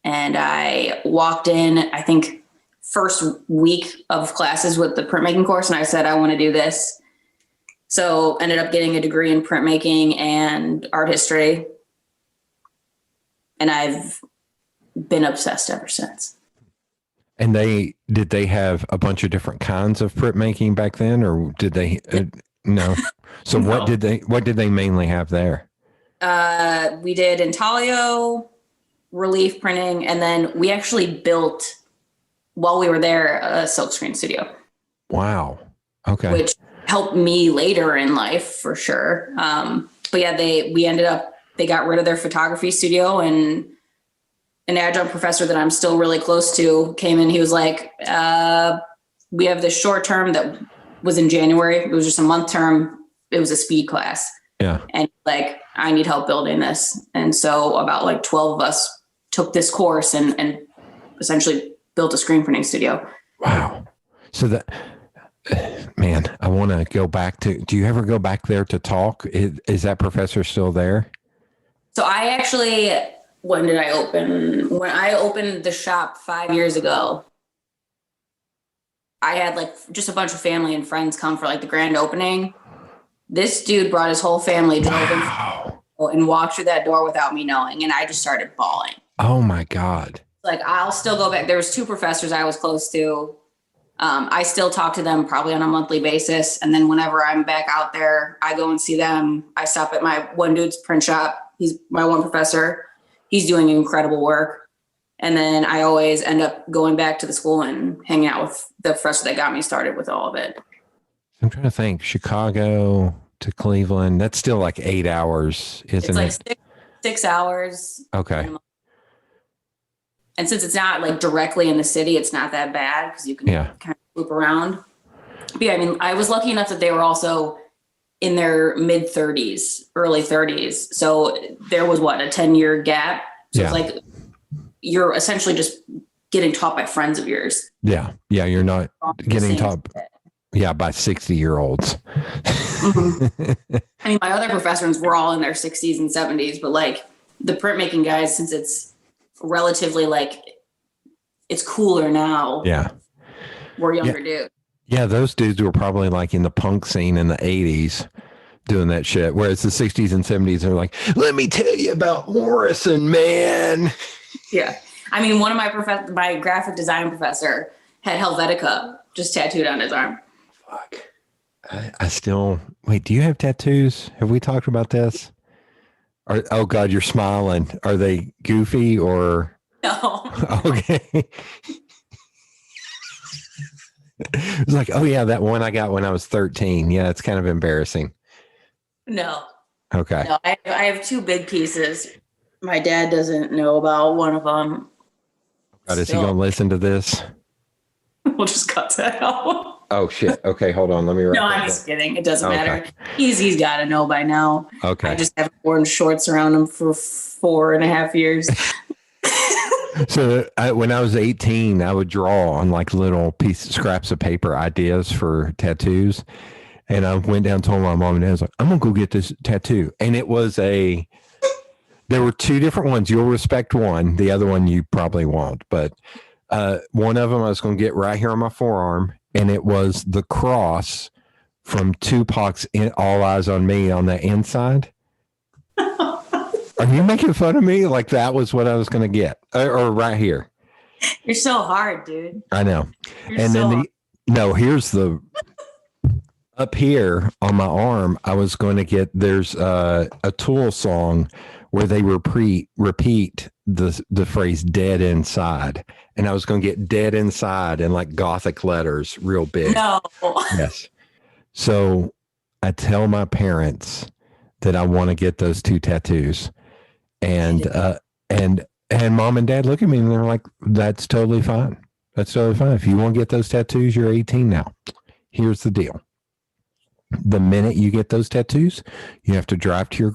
And I walked in, I think, first week of classes with the printmaking course. And I said, I want to do this. So ended up getting a degree in printmaking and art history. And I've been obsessed ever since. And did they have a bunch of different kinds of printmaking back then, or did they? No. So no. What did they mainly have there? We did intaglio, relief printing, and then we actually built, while we were there, a silkscreen studio. Wow. Okay. Which helped me later in life for sure. But yeah, they got rid of their photography studio, and an adjunct professor that I'm still really close to came in. He was like, we have this short term that was in January. It was just a month term. It was a speed class. Yeah. And like, I need help building this. And so about like 12 of us took this course and essentially built a screen printing studio. Wow. So that, man, I want to go back to, do you ever go back there to talk? Is that professor still there? So I actually, when I opened the shop 5 years ago, I had like just a bunch of family and friends come for like the grand opening. This dude brought his whole family to open and walked through that door without me knowing. And I just started bawling. Oh my God. Like, I'll still go back. There was 2 professors I was close to. I still talk to them probably on a monthly basis. And then whenever I'm back out there, I go and see them. I stop at my one dude's print shop. He's my one professor. He's doing incredible work. And then I always end up going back to the school and hanging out with the professor that got me started with all of it. I'm trying to think. Chicago to Cleveland. That's still like 8 hours, isn't It's like it? 6 hours. Okay. And since it's not like directly in the city, it's not that bad because you can kind of loop around. But yeah, I mean, I was lucky enough that they were also in their mid 30s, early 30s. So there was a 10-year gap. So it's like you're essentially just getting taught by friends of yours. Yeah. Yeah. You're not getting taught by 60-year-olds. Mm-hmm. I mean, my other professors were all in their 60s and 70s, but like the printmaking guys, since it's relatively like it's cooler now. Yeah. We're younger dudes. Yeah, those dudes were probably like in the punk scene in the 80s doing that shit. Whereas the 60s and 70s are like, let me tell you about Morrison, man. Yeah. I mean, one of my graphic design professor had Helvetica just tattooed on his arm. Fuck. I still wait, do you have tattoos? Have we talked about this? Oh God, you're smiling. Are they goofy or no? Okay. It's like, oh yeah, that one I got when I was 13. Yeah, it's kind of embarrassing. No. Okay. No, I have 2 big pieces. My dad doesn't know about one of them. God, is he going to listen to this? We'll just cut that out. Oh shit. Okay, hold on. Let me write. No, I'm just kidding. It doesn't matter. He's got to know by now. Okay. I just haven't worn shorts around him for 4.5 years. So when I was 18, I would draw on like little scraps of paper ideas for tattoos. And I went down and told my mom and dad, I was like, I'm going to go get this tattoo. And it was there were 2 different ones. You'll respect one. The other one you probably won't. But one of them I was going to get right here on my forearm. And it was the cross from Tupac's All Eyes on Me on the inside. Are you making fun of me? Like that was what I was going to get, or right here. You're so hard, dude. I know. You're and so then here's the up here on my arm. I was going to get, there's a Tool song where they repeat the phrase "dead inside," and I was going to get "dead inside" in like Gothic letters, real big. No. Yes. So I tell my parents that I want to get those 2 tattoos. And mom and dad look at me and they're like, that's totally fine. That's totally fine. If you want to get those tattoos, you're 18 now. Here's the deal. The minute you get those tattoos, you have to drive to your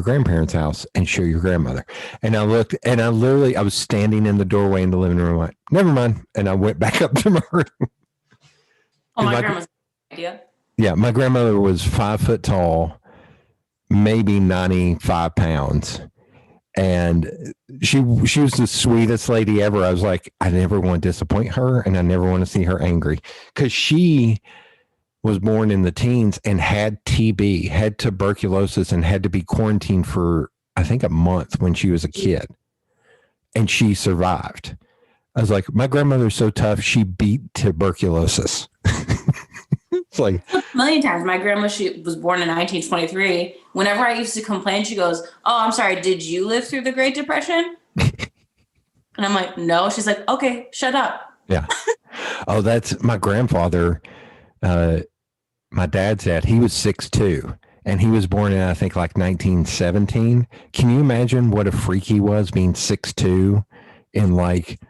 grandparents' house and show your grandmother. And I looked and I was standing in the doorway in the living room. Like, never mind. And I went back up to my room. Oh, my grandma's idea. Yeah. My grandmother was 5 foot tall, maybe 95 pounds. And she was the sweetest lady ever. I was like, I never want to disappoint her and I never want to see her angry, because she was born in the teens and had TB, had tuberculosis, and had to be quarantined for, I think, a month when she was a kid. And she survived. I was like, my grandmother's so tough, she beat tuberculosis. It's like a million times. My grandma, she was born in 1923. Whenever I used to complain, she goes, "Oh, I'm sorry. Did you live through the Great Depression?" And I'm like, "No." She's like, "Okay, shut up." Yeah. Oh, that's my grandfather. My dad's dad. He was 6'2", and he was born in, I think, like 1917. Can you imagine what a freak he was, being 6'2" in like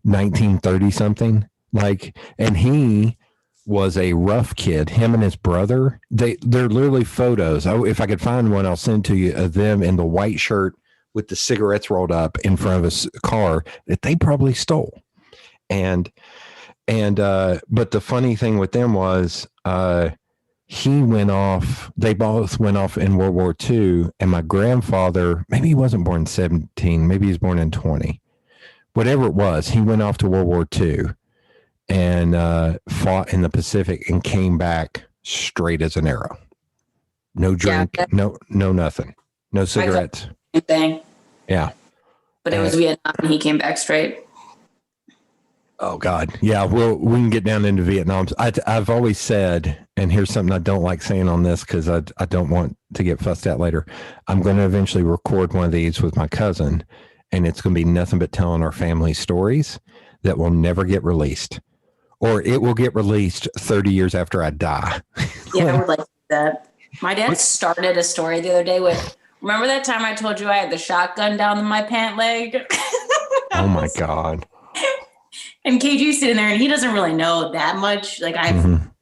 1930 something? Like, and he was a rough kid. Him and his brother, they're literally photos. If I could find one, I'll send to you of them in the white shirt with the cigarettes rolled up in front of a car that they probably stole. But the funny thing with them was he went off, they both went off in World War II, and my grandfather, maybe he wasn't born in 17, maybe he was born in 20. Whatever it was, he went off to World War II and fought in the Pacific and came back straight as an arrow. No drink, no nothing. No cigarettes. Same thing. Yeah. But it was Vietnam and he came back straight. Oh God. Yeah. Well, we can get down into Vietnam. I've always said, and here's something I don't like saying on this, because I don't want to get fussed at later. I'm going to eventually record one of these with my cousin, and it's going to be nothing but telling our family stories that will never get released, or it will get released 30 years after I die. Yeah, I would like to do that. My dad started a story the other day with, remember that time I told you I had the shotgun down my pant leg? Oh my God. And KG's sitting there and he doesn't really know that much. Like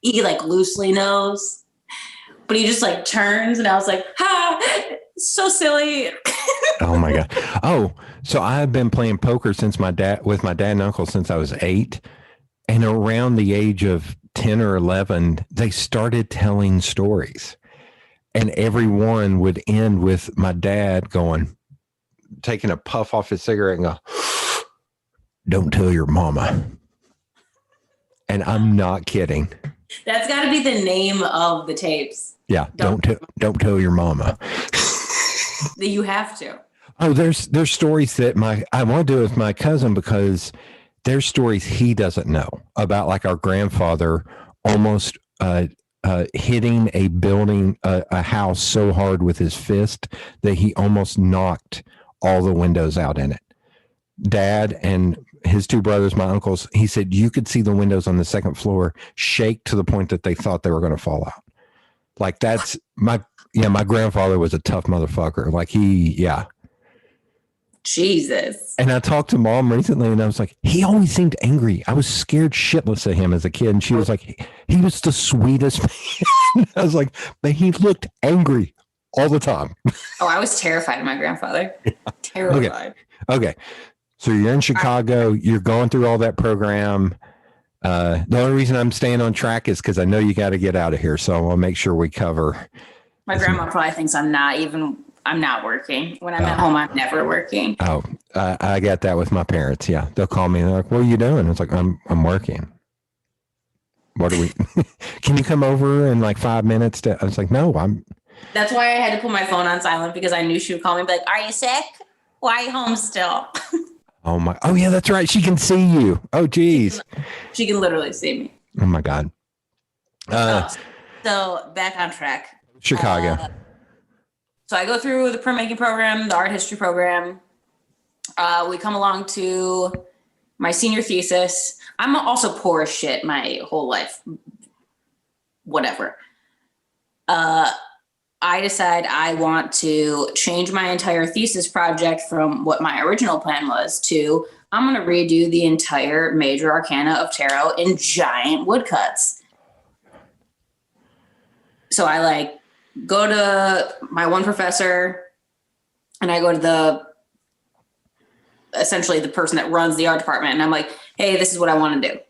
he like loosely knows, but he just like turns and I was like, ha, so silly. Oh my God. Oh, so I've been playing poker with my dad and uncle since I was 8. And around the age of 10 or 11, they started telling stories. And every one would end with my dad taking a puff off his cigarette and go, "Don't tell your mama." And I'm not kidding. That's got to be the name of the tapes. Yeah. Don't tell your mama. You have to. Oh, there's stories that I want to do with my cousin, because there's stories he doesn't know about, like our grandfather almost hitting a building, a house so hard with his fist that he almost knocked all the windows out in it. Dad and his 2 brothers, my uncles, he said you could see the windows on the 2nd floor shake to the point that they thought they were going to fall out. Like that's my grandfather was a tough motherfucker. Like Jesus. And I talked to Mom recently and I was like, he always seemed angry. I was scared shitless of him as a kid. And she was like, he was the sweetest man. I was like, but he looked angry all the time. Oh, I was terrified of my grandfather. Terrified. Okay. So you're in Chicago, you're going through all that program. The only reason I'm staying on track is because I know you got to get out of here. So I'll make sure we cover. My grandma probably thinks I'm not working. When I'm at home, I'm never working. Oh, I got that with my parents. Yeah. They'll call me and they're like, "What are you doing?" It's like, I'm working. What are we, can you come over in like 5 minutes I was like, no, That's why I had to put my phone on silent, because I knew she would call me and be like, "Are you sick? Why are you home still?" Oh yeah, that's right. She can see you. Oh, geez. She can literally see me. Oh my God. So back on track. Chicago. So I go through the printmaking program, the art history program. We come along to my senior thesis. I'm also poor as shit my whole life. Whatever. I decide I want to change my entire thesis project from what my original plan was to, I'm going to redo the entire major arcana of tarot in giant woodcuts. So I go to my one professor and I go to essentially the person that runs the art department. And I'm like, "Hey, this is what I want to do."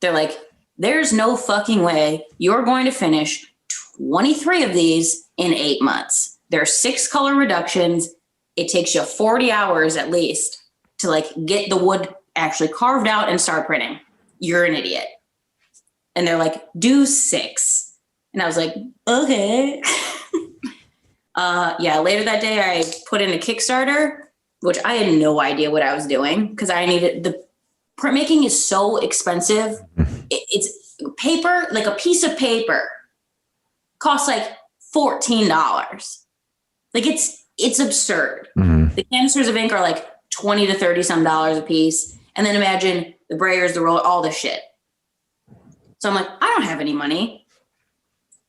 They're like, "There's no fucking way you're going to finish 23 of these in 8 months. There are 6 color reductions. It takes you 40 hours at least to get the wood actually carved out and start printing. You're an idiot." And they're like, "Do 6. And I was like, "Okay." Later that day I put in a Kickstarter, which I had no idea what I was doing, because I needed, the printmaking is so expensive. It's paper, like a piece of paper costs $14. It's absurd. Mm-hmm. The canisters of ink are $20 to $30 some a piece. And then imagine the brayers, the roller, all this shit. So I'm like, I don't have any money.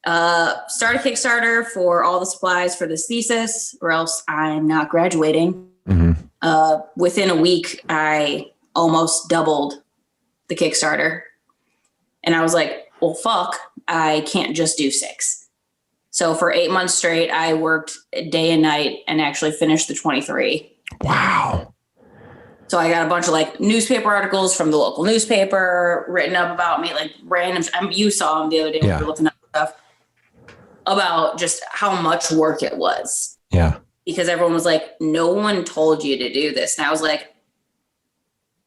Start a Kickstarter for all the supplies for this thesis, or else I'm not graduating. Mm-hmm. Within a week, I almost doubled the Kickstarter. And I was like, well, fuck, I can't just do 6. So for 8 months straight, I worked day and night and actually finished the 23. Wow. So I got a bunch of newspaper articles from the local newspaper written up about me, random. You saw them the other day when we were looking up stuff about just how much work it was. Yeah. Because everyone was like, "No one told you to do this." And I was like,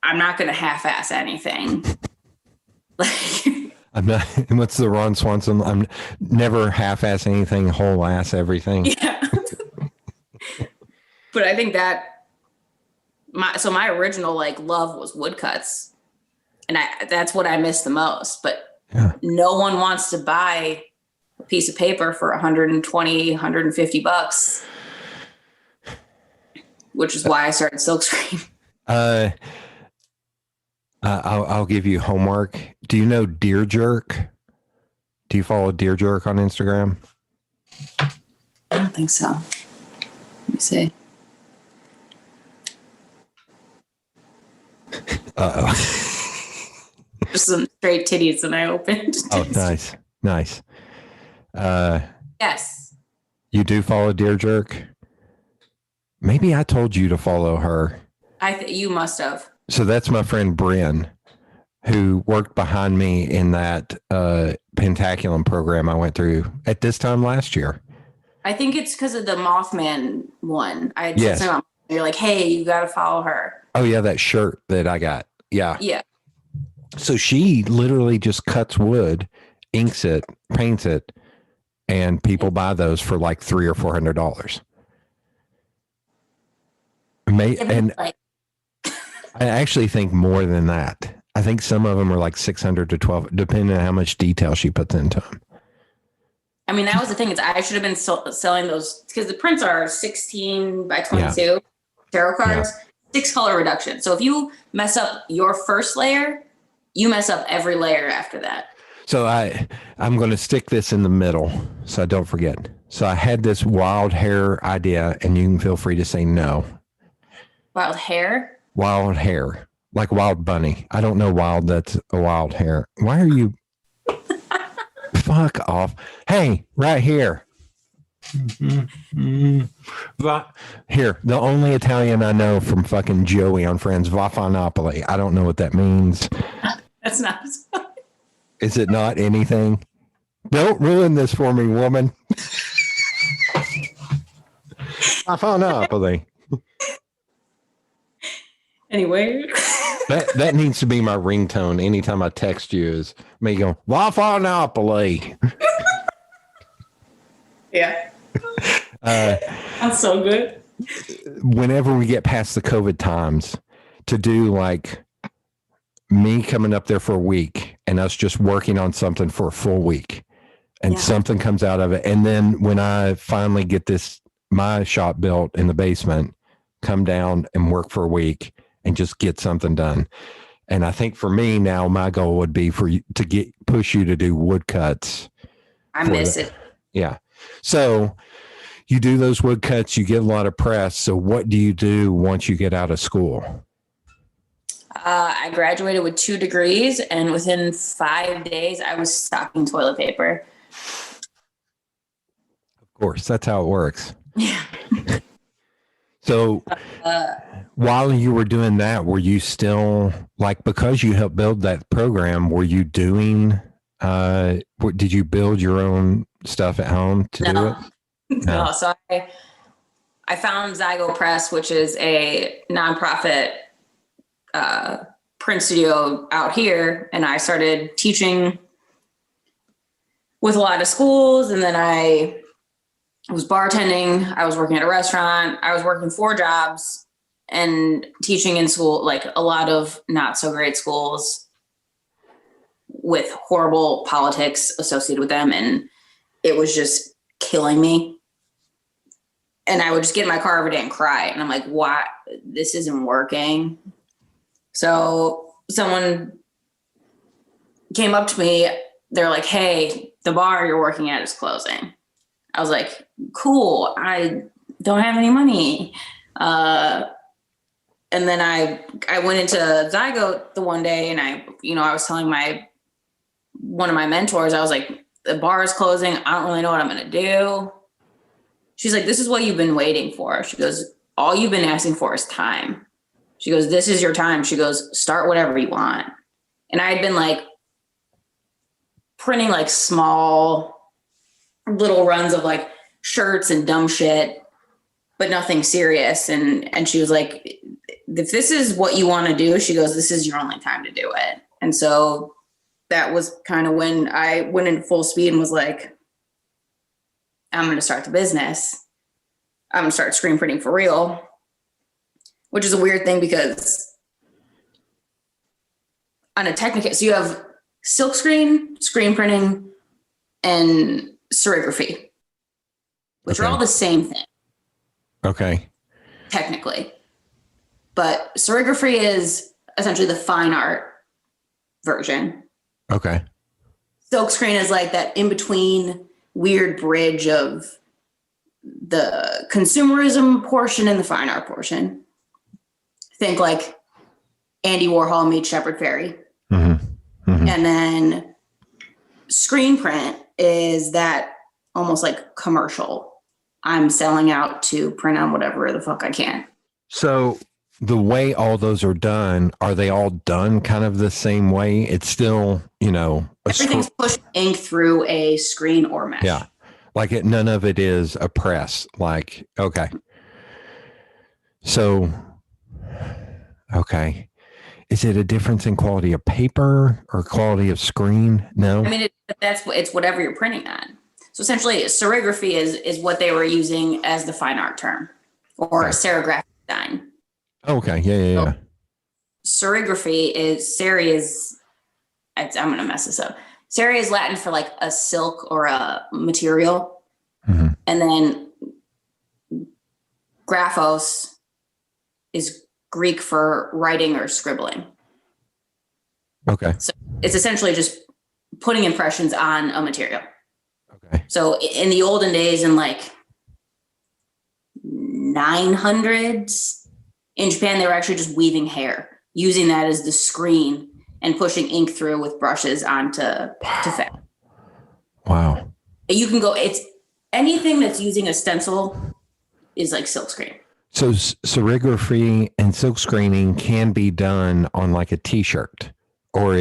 I'm not going to half-ass anything. I'm not, what's the Ron Swanson? I'm never half-ass anything, whole ass everything. Yeah. But I think that my original love was woodcuts, and that's what I miss the most. But no one wants to buy a piece of paper for $120, $150. which is why I started Silkscreen. I'll give you homework. Do you know Deer Jerk? Do you follow Deer Jerk on Instagram? I don't think so. Let me see. Uh-oh. Just some straight titties that I opened. Oh, nice. Yes. You do follow Deer Jerk? Maybe I told you to follow her. You must have. So that's my friend Bryn, who worked behind me in that pentaculum program I went through at this time last year. I think it's because of the Mothman one. Yes. You're like, hey, you got to follow her. Oh, yeah, that shirt that I got. Yeah. Yeah. So she literally just cuts wood, inks it, paints it, and people buy those for like $300 or $400. And I actually think more than that. I think some of them are like 600 to 12, depending on how much detail she puts into them. I mean, that was the thing. I should have been selling those because the prints are 16 by 22 tarot cards, 6 color reduction. So if you mess up your first layer, you mess up every layer after that. So I'm going to stick this in the middle so I don't forget. So I had this wild hair idea, and you can feel free to say no. Wild hair? Wild hair, like wild bunny. I don't know wild. That's a wild hair. Why are you? Fuck off. Hey, right here. Here, the only Italian I know from fucking Joey on Friends, Vaffanopoli. I don't know what that means. That's not. Is it not anything? Don't ruin this for me, woman. Vaffanopoli. Anyway. That needs to be my ringtone anytime I text you is me going, Vaffanopoli. Yeah. That's so good. Whenever we get past the COVID times, to do like me coming up there for a week and us just working on something for a full week and something comes out of it. And then when I finally get my shop built in the basement, come down and work for a week and just get something done. And I think for me now, my goal would be for you to push you to do woodcuts. I miss it. Yeah. So you do those woodcuts, you get a lot of press. So what do you do once you get out of school? I graduated with 2 degrees, and within 5 days, I was stocking toilet paper. Of course, that's how it works. Yeah. So while you were doing that, were you still like, because you helped build that program, were you doing, did you build your own stuff at home to do it? No. So I found Zygo Press, which is a nonprofit print studio out here, and I started teaching with a lot of schools, and then I was bartending, I was working at a restaurant, I was working 4 jobs and teaching in school, like a lot of not so great schools with horrible politics associated with them, and it was just killing me. And I would just get in my car every day and cry, and I'm like, why? This isn't working. So someone came up to me. They're like, hey, the bar you're working at is closing. I was like, cool. I don't have any money. And then I went into Zygo the one day, and I was telling one of my mentors, I was like, the bar is closing. I don't really know what I'm going to do. She's like, this is what you've been waiting for. She goes, all you've been asking for is time. She goes, this is your time. She goes, start whatever you want. And I had been like printing like small little runs of like shirts and dumb shit, but nothing serious. And she was like, if this is what you want to do, she goes, this is your only time to do it. And so that was kind of when I went into full speed and was like, I'm going to start the business. I'm going to start screen printing for real, which is a weird thing because on a technical, so you have silk screen printing, and serigraphy, which are all the same thing. Okay. technically. But serigraphy is essentially the fine art version. Okay. Silkscreen is like that in between weird bridge of the consumerism portion and the fine art portion. Think like Andy Warhol meets Shepard Fairey. Mm-hmm. Mm-hmm. And then screen print is that almost like commercial. I'm selling out to print on whatever the fuck I can. So the way all those are done, are they all done kind of the same way? It's still, everything's pushing ink through a screen or mesh. Yeah. Like none of it is a press. Like, okay. So, okay. Is it a difference in quality of paper or quality of screen? No. I mean, it's whatever you're printing on. So essentially, serigraphy is what they were using as the fine art term, or serigraphic design. Okay. Yeah. Serigraphy is I'm going to mess this up. Seri is Latin for like a silk or a material. Mm-hmm. And then graphos is Greek for writing or scribbling. Okay. So it's essentially just putting impressions on a material. Okay. So in the olden days, in like 900s, in Japan, they were actually just weaving hair, using that as the screen and pushing ink through with brushes onto to fabric. Wow. You can go, it's anything that's using a stencil is like silkscreen. So serigraphy and silk screening can be done on like a t-shirt, or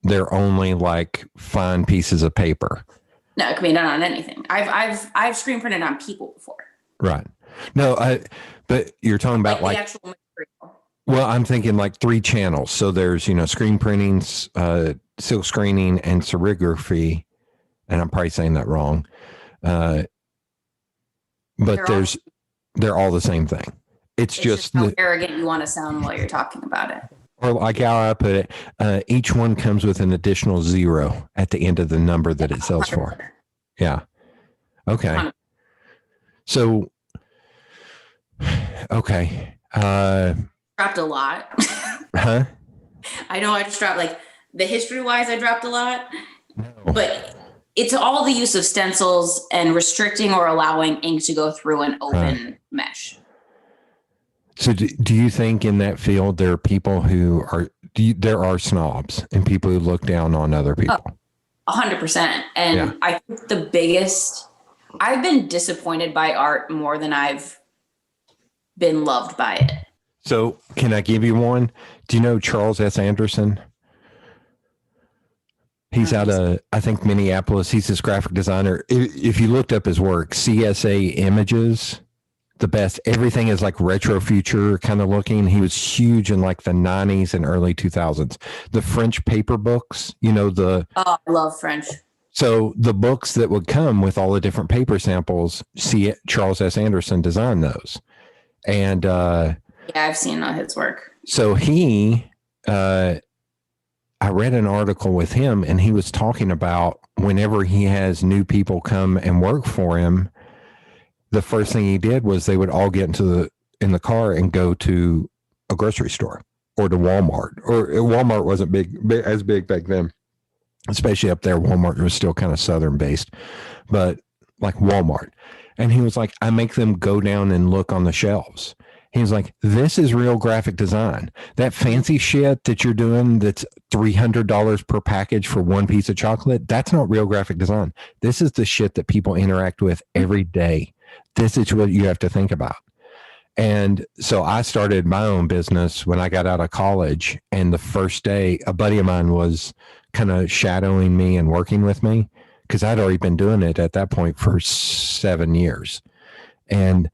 they're only like fine pieces of paper. No, it can be done on anything. I've screen printed on people before. Right. No, but you're talking about like the actual material. Well, I'm thinking like 3 channels. So there's, screen printing, silk screening, and serigraphy. And I'm probably saying that wrong. But they're all the same thing. It's just how arrogant you want to sound while you're talking about it. Or like how I put it, each one comes with an additional 0 at the end of the number that it sells 100%. For. Yeah. Okay. 100%. So, okay. Dropped a lot. Huh? I know I just dropped, like, the history-wise, I dropped a lot. No. But it's all the use of stencils and restricting or allowing ink to go through an open mesh. So do you think in that field there are people who there are snobs and people who look down on other people? 100%. And I think I've been disappointed by art more than I've been loved by it. So can I give you one? Do you know Charles S. Anderson? He's out of, I think, Minneapolis. He's this graphic designer. If you looked up his work, CSA Images, the best. Everything is like retro future kind of looking. He was huge in like the 90s and early 2000s. The French paper books, Oh, I love French. So the books that would come with all the different paper samples, Charles S. Anderson designed those. And I've seen his work. So I read an article with him, and he was talking about whenever he has new people come and work for him, the first thing he did was they would all get in the car and go to a grocery store or to Walmart. Or Walmart wasn't as big back then, especially up there. Walmart was still kind of Southern based, but like Walmart. And he was like, I make them go down and look on the shelves. He was like, this is real graphic design. That fancy shit that you're doing that's $300 per package for one piece of chocolate, that's not real graphic design. This is the shit that people interact with every day. This is what you have to think about. And so I started my own business when I got out of college. And the first day, a buddy of mine was kind of shadowing me and working with me because I'd already been doing it at that point for 7 years. And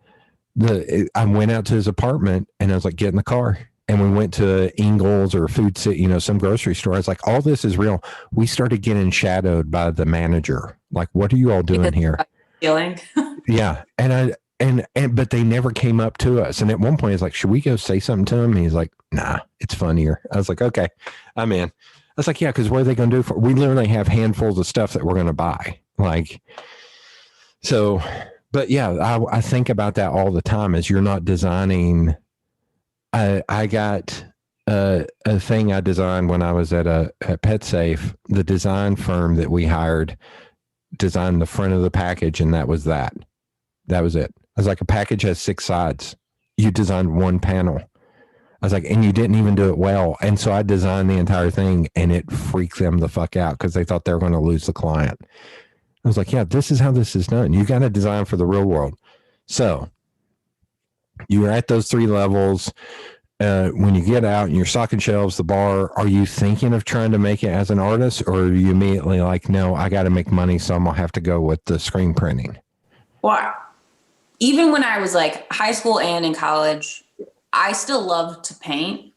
I went out to his apartment and I was like, get in the car. And we went to Ingles or Food City, some grocery store. I was like, all this is real. We started getting shadowed by the manager. Like, what are you all doing here? Feeling. Yeah. But they never came up to us. And at one point, I was like, should we go say something to him? And he's like, nah, it's funnier. I was like, okay, I'm in. I was like, yeah, because what are they going to do we literally have handfuls of stuff that we're going to buy. Like, so, But yeah, I think about that all the time as you're not designing. I got a thing I designed when I was at Pet Safe. The design firm that we hired designed the front of the package, and that was that. That was it. I was like, a package has 6 sides. You designed one panel. I was like, and you didn't even do it well. And so I designed the entire thing, and it freaked them the fuck out because they thought they were going to lose the client. I was like, yeah, this is how this is done. You got to design for the real world. So you were at those 3 levels. When you get out and you're stocking shelves, the bar, are you thinking of trying to make it as an artist, or are you immediately like, no, I got to make money, so I'm going to have to go with the screen printing? Well, even when I was like high school and in college, I still loved to paint,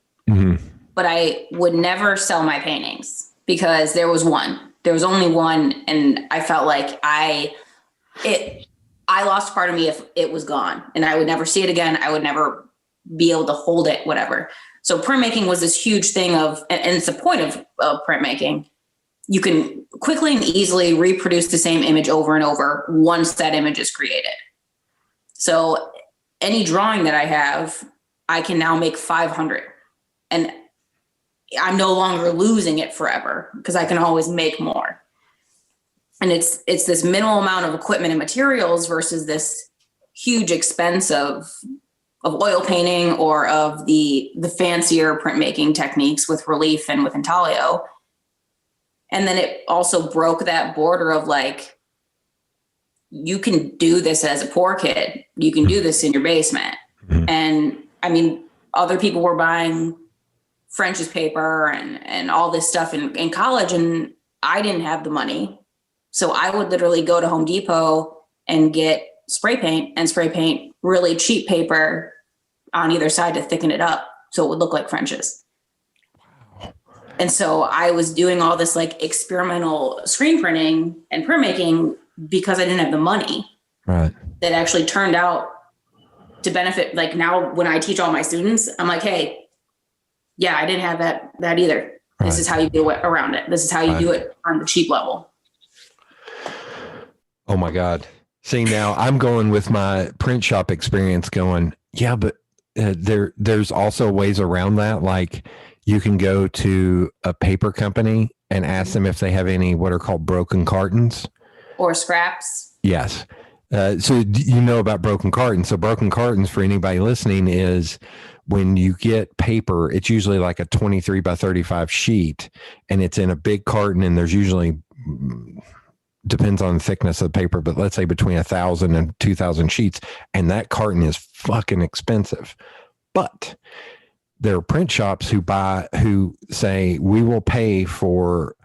but I would never sell my paintings because there was only one. And I felt like I lost part of me if it was gone, and I would never see it again. I would never be able to hold it, whatever. So printmaking was this huge thing and it's the point of printmaking. You can quickly and easily reproduce the same image over and over once that image is created. So any drawing that I have, I can now make 500, and I'm no longer losing it forever because I can always make more. And it's this minimal amount of equipment and materials versus this huge expense of oil painting or of the fancier printmaking techniques with relief and with intaglio. And then it also broke that border of like, you can do this as a poor kid. You can do this in your basement. And I mean, other people were buying French's paper and all this stuff in college, and I didn't have the money. So I would literally go to Home Depot and get spray paint really cheap paper on either side to thicken it up so it would look like French's. Wow. And so I was doing all this like experimental screen printing and printmaking because I didn't have the money. Right. That actually turned out to benefit. Like now when I teach all my students, I'm like, hey, yeah, I didn't have that either. Right. This is how you do it around it. This is how you do it on the cheap level. Oh my God. See, now I'm going with my print shop experience going, yeah, but there's also ways around that. Like you can go to a paper company and ask them if they have any what are called broken cartons. Or scraps. Yes. So you know about broken cartons. So broken cartons, for anybody listening, is when you get paper, it's usually like a 23 by 35 sheet, and it's in a big carton, and there's usually, depends on the thickness of the paper, but let's say between 1,000 and 2,000 sheets, and that carton is fucking expensive. But there are print shops who say, we will pay for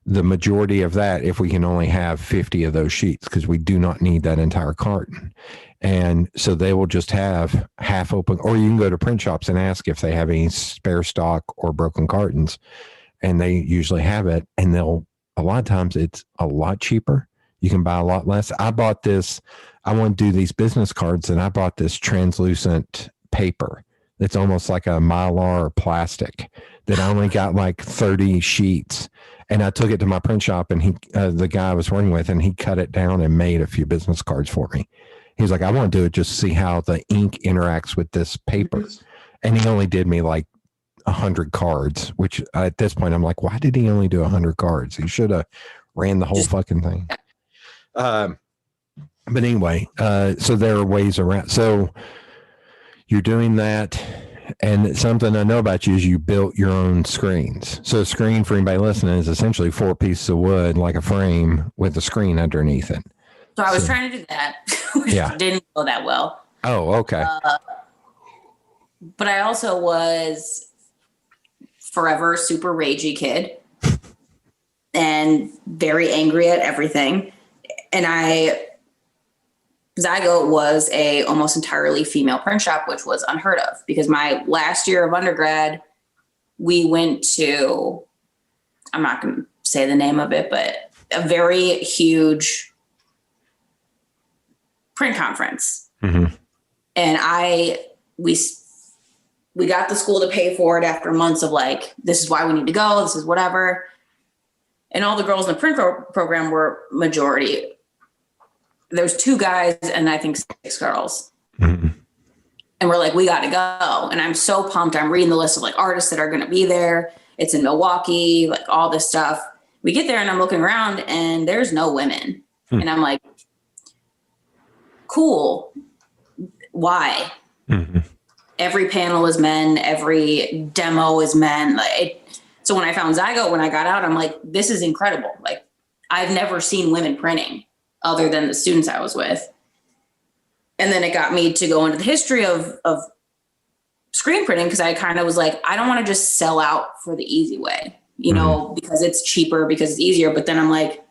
the majority of that if we can only have 50 of those sheets, because we do not need that entire carton. And so they will just have half open, or you can go to print shops and ask if they have any spare stock or broken cartons, and they usually have it. And a lot of times it's a lot cheaper. You can buy a lot less. I bought this, I want to do these business cards, and I bought this translucent paper. It's almost like a Mylar plastic that I only got like 30 sheets. And I took it to my print shop, and the guy I was working with, and he cut it down and made a few business cards for me. He was like, I want to do it just to see how the ink interacts with this paper. And he only did me like 100 cards, which at this point I'm like, why did he only do 100 cards? He should have ran the whole fucking thing. But anyway, so there are ways around. So you're doing that. And something I know about you is you built your own screens. So a screen, for anybody listening, is essentially 4 pieces of wood, like a frame with a screen underneath it. So I was trying to do that, which didn't go that well. Oh, okay. But I also was forever super ragey kid and very angry at everything. And Zygo was a almost entirely female print shop, which was unheard of, because my last year of undergrad, we went to, I'm not going to say the name of it, but a very huge print conference. Mm-hmm. And we got the school to pay for it after months of like, this is why we need to go. This is whatever. And all the girls in the print program were majority there's 2 guys and I think 6 girls. Mm-hmm. And we're like, we got to go. And I'm so pumped. I'm reading the list of like artists that are going to be there. It's in Milwaukee, like all this stuff. We get there and I'm looking around and there's no women. And I'm like, cool. Why? Mm-hmm. Every panel is men. Every demo is men. So when I found Zygote, when I got out, I'm like, this is incredible. Like, I've never seen women printing other than the students I was with. And then it got me to go into the history of screen printing, because I kind of was like, I don't want to just sell out for the easy way, you know, because it's cheaper, because it's easier. But then I'm like,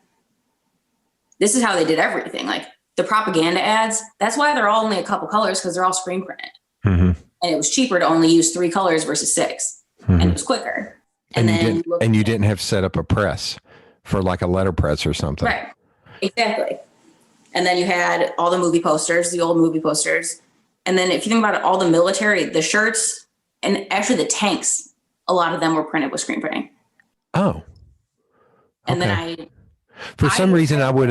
this is how they did everything. Like the propaganda ads, that's why they're all only a couple colors, because they're all screen printed. Mm-hmm. And it was cheaper to only use 3 colors versus 6. And it was quicker. And you didn't have to set up a press for like a letterpress or something. Right. Exactly. And then you had all the movie posters, the old movie posters. And then if you think about it, all the military, the shirts, and actually the tanks, a lot of them were printed with screen printing. Oh. Okay. And then for some reason I would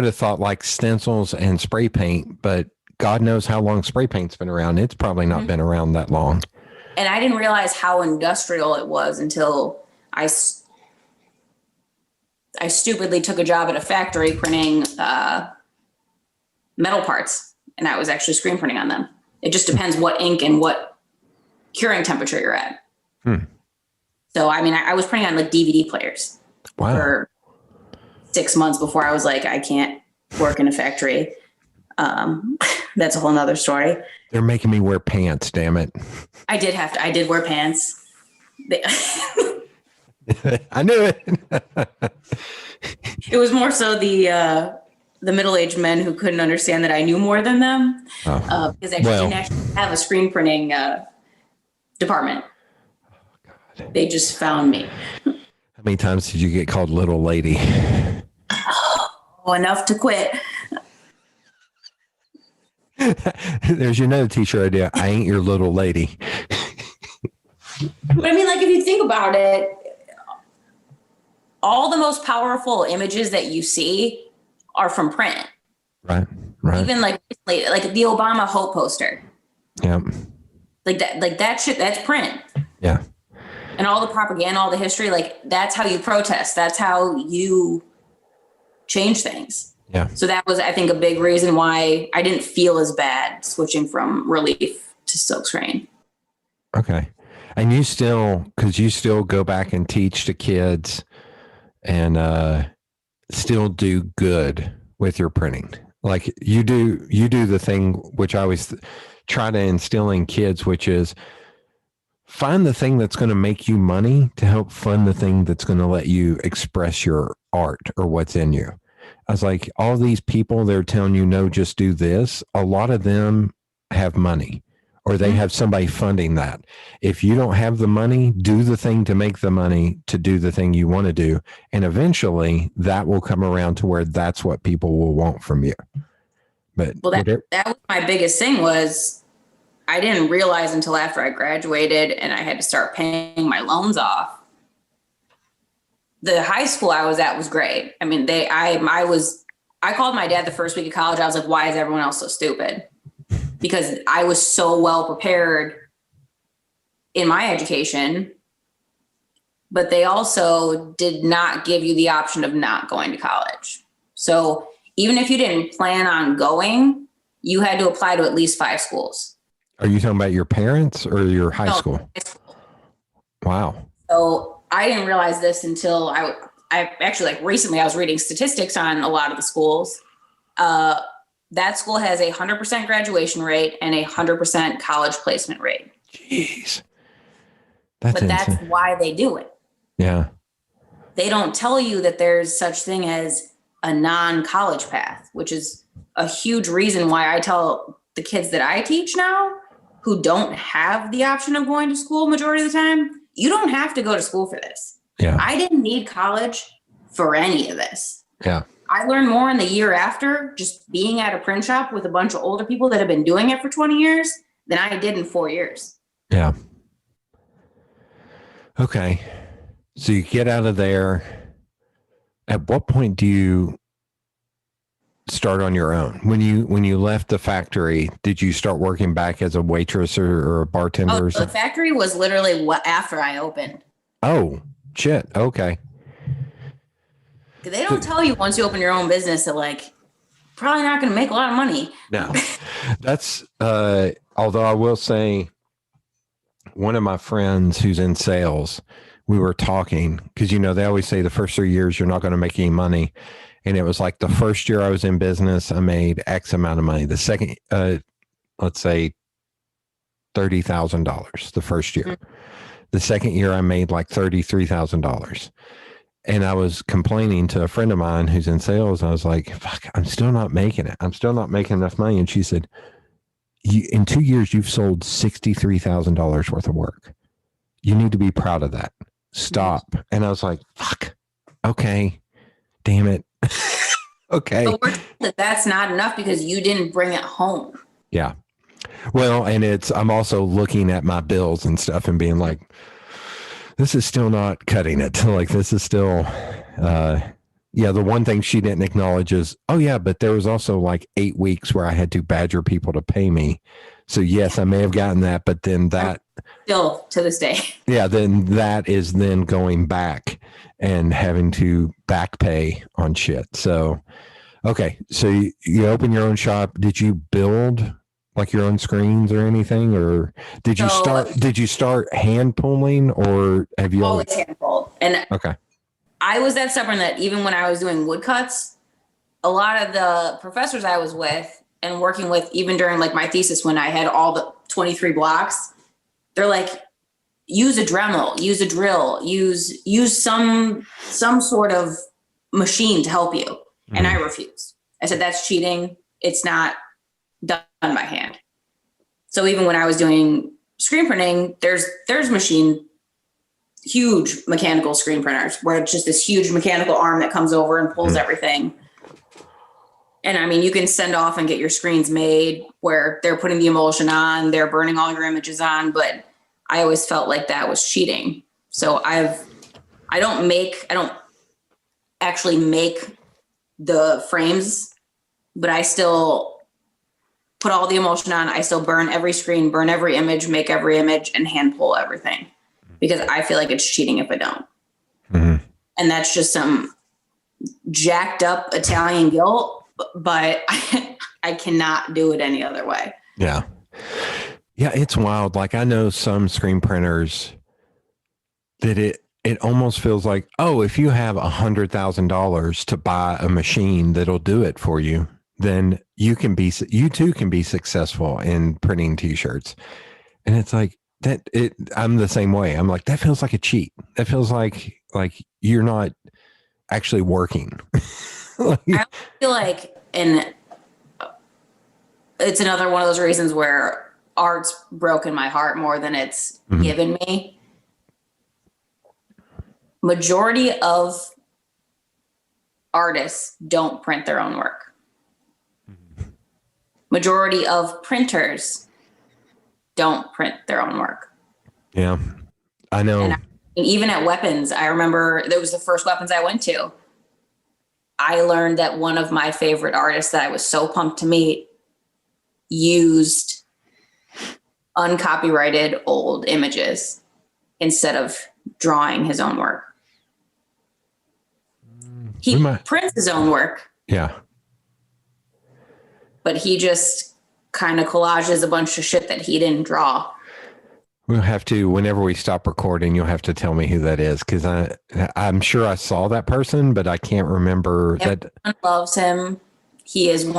have thought like stencils and spray paint, but God knows how long spray paint's been around. It's probably not been around that long. And I didn't realize how industrial it was until I stupidly took a job at a factory printing metal parts, and I was actually screen printing on them. It just depends what ink and what curing temperature you're at. So, I mean, I was printing on like DVD players for 6 months before I was like, I can't work in a factory. That's a whole nother story. They're making me wear pants, damn it. I did wear pants. I knew it. It was more so the middle-aged men who couldn't understand that I knew more than them, because I didn't actually have a screen printing department. They just found me. How many times did you get called little lady? Oh, enough to quit. There's your another t-shirt idea. I ain't your little lady. But I mean, like, if you think about it, all the most powerful images that you see are from print. Right. Even like the Obama Hope poster. Yeah. Like that shit, that's print. Yeah. And all the propaganda, all the history, like that's how you protest. That's how you change things. Yeah. So that was, I think, a big reason why I didn't feel as bad switching from relief to silkscreen. Okay. And you still go back and teach to kids and still do good with your printing. Like you do the thing which I always try to instill in kids, which is find the thing that's going to make you money to help fund the thing that's going to let you express your art or what's in you. I was like, all these people, they're telling you, no, just do this. A lot of them have money or they have somebody funding that. If you don't have the money, do the thing to make the money to do the thing you want to do. And eventually that will come around to where that's what people will want from you. But that was my biggest thing was I didn't realize until after I graduated and I had to start paying my loans off. The high school I was at was great. I mean, I called my dad the first week of college. I was like, why is everyone else so stupid? Because I was so well prepared in my education, but they also did not give you the option of not going to college. So even if you didn't plan on going, you had to apply to at least 5 schools. Are you talking about your parents or your high school? High school. Wow. So I didn't realize this until I actually, like recently I was reading statistics on a lot of the schools. That school has a 100% graduation rate and a 100% college placement rate. Jeez. That's why they do it. Yeah. They don't tell you that there's such thing as a non-college path, which is a huge reason why I tell the kids that I teach now who don't have the option of going to school majority of the time, you don't have to go to school for this. Yeah. I didn't need college for any of this. Yeah. I learned more in the year after just being at a print shop with a bunch of older people that have been doing it for 20 years than I did in 4 years. Yeah. Okay. So you get out of there. At what point do start on your own? When you left the factory, did you start working back as a waitress or a bartender or The something? factory was literally after I opened. Oh, shit. Okay. They don't tell you once you open your own business that like probably not going to make a lot of money. No, that's, although I will say one of my friends who's in sales, we were talking because, they always say the first 3 years, you're not going to make any money. And it was like the first year I was in business, I made X amount of money. The second, let's say $30,000 the first year. Mm-hmm. The second year I made like $33,000. And I was complaining to a friend of mine who's in sales. I was like, fuck, I'm still not making it. I'm still not making enough money. And she said, in 2 years, you've sold $63,000 worth of work. You need to be proud of that. Stop. Yes. And I was like, fuck, okay, damn it. Okay. But that's not enough because you didn't bring it home. Yeah. Well, and I'm also looking at my bills and stuff and being like, this is still not cutting it. Like, this is still, the one thing she didn't acknowledge is, oh yeah, but there was also like 8 weeks where I had to badger people to pay me. So yes, I may have gotten that, but then that still to this day. Yeah. Then that is then going back and having to back pay on shit. So, okay. So you open your own shop. Did you build like your own screens or anything, or did you start hand pulling, or have you always hand pulled? And okay. I was that stubborn that even when I was doing woodcuts, a lot of the professors I was with and working with, even during like my thesis, when I had all the 23 blocks, they're like, use a Dremel, use a drill, use some sort of machine to help you. Mm-hmm. And I refused. I said, that's cheating. It's not done by hand. So even when I was doing screen printing, there's huge mechanical screen printers where it's just this huge mechanical arm that comes over and pulls everything. And I mean, you can send off and get your screens made where they're putting the emulsion on, they're burning all your images on, but I always felt like that was cheating. So I don't actually make the frames, but I still put all the emulsion on. I still burn every screen, burn every image, make every image, and hand pull everything because I feel like it's cheating if I don't. Mm-hmm. And that's just some jacked up Italian guilt, but I cannot do it any other way. Yeah. Yeah, it's wild. Like I know some screen printers that it almost feels like, oh, if you have $100,000 to buy a machine that'll do it for you, then you too can be successful in printing t-shirts. And it's like I'm the same way. I'm like, that feels like a cheat. That feels like you're not actually working. I feel like, and it's another one of those reasons where art's broken my heart more than it's given me. Majority of artists don't print their own work. Majority of printers don't print their own work. Yeah, I know. And even at weapons, I remember that was the first weapons I went to. I learned that one of my favorite artists that I was so pumped to meet used uncopyrighted old images instead of drawing his own work. He prints his own work. Yeah. But he just kind of collages a bunch of shit that he didn't draw. We'll have to, whenever we stop recording, you'll have to tell me who that is, because I'm sure I saw that person, but I can't remember. Everyone loves him. He is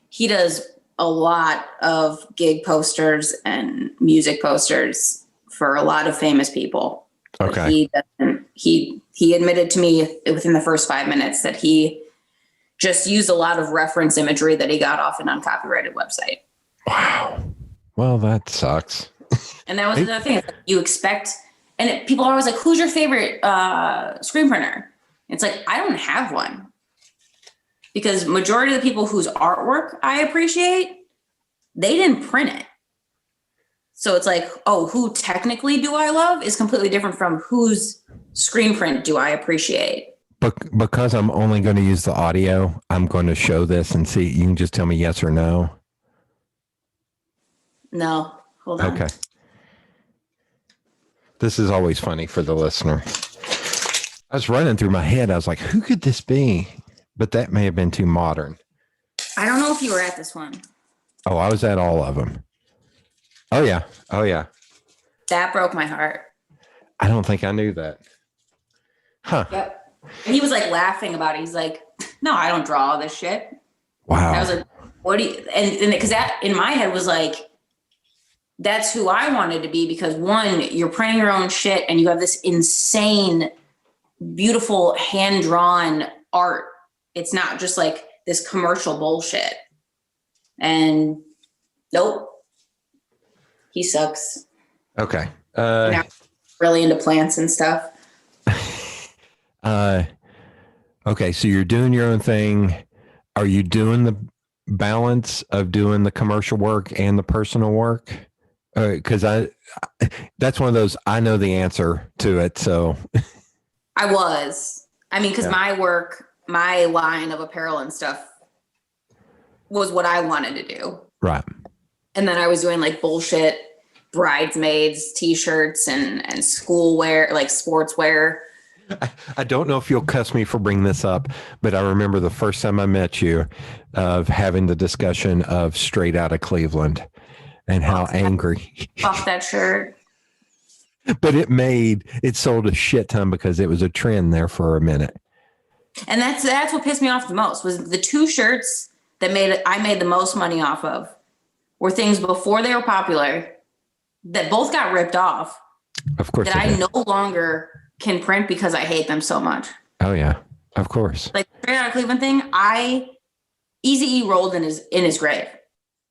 he does a lot of gig posters and music posters for a lot of famous people. Okay. He admitted to me within the first 5 minutes that he just used a lot of reference imagery that he got off an uncopyrighted website. Wow. Well, that sucks. And that was another thing. You expect, and people are always like, who's your favorite screen printer? It's like, I don't have one. Because majority of the people whose artwork I appreciate, they didn't print it. So it's like, oh, who technically do I love is completely different from whose screen print do I appreciate. because I'm only going to use the audio, I'm going to show this and see. You can just tell me yes or no. No, hold on. Okay. This is always funny for the listener. I was running through my head. I was like, who could this be? But that may have been too modern. I don't know if you were at this one. Oh, I was at all of them. Oh, yeah. Oh, yeah. That broke my heart. I don't think I knew that. Huh. Yep. And he was like laughing about it. He's like, no, I don't draw all this shit. Wow. And I was like, what do you, and because that in my head was like, that's who I wanted to be, because one, you're printing your own shit and you have this insane, beautiful hand-drawn art. It's not just like this commercial bullshit. And nope, he sucks. Okay. Now, really into plants and stuff. Okay, so you're doing your own thing. Are you doing the balance of doing the commercial work and the personal work? Because that's one of those, I know the answer to it. So I mean, because my work, my line of apparel and stuff was what I wanted to do. Right. And then I was doing like bullshit bridesmaids, t-shirts and schoolwear, like sportswear. I don't know if you'll cuss me for bringing this up, but I remember the first time I met you of having the discussion of Straight Outta Cleveland and how angry. Fuck that shirt. But it sold a shit ton because it was a trend there for a minute. And that's what pissed me off the most, was the two shirts that I made the most money off of were things before they were popular that both got ripped off. Of course. That I no longer can print because I hate them so much. Oh yeah, of course. Like Straight Outta Cleveland thing, Eazy-E rolled in his grave.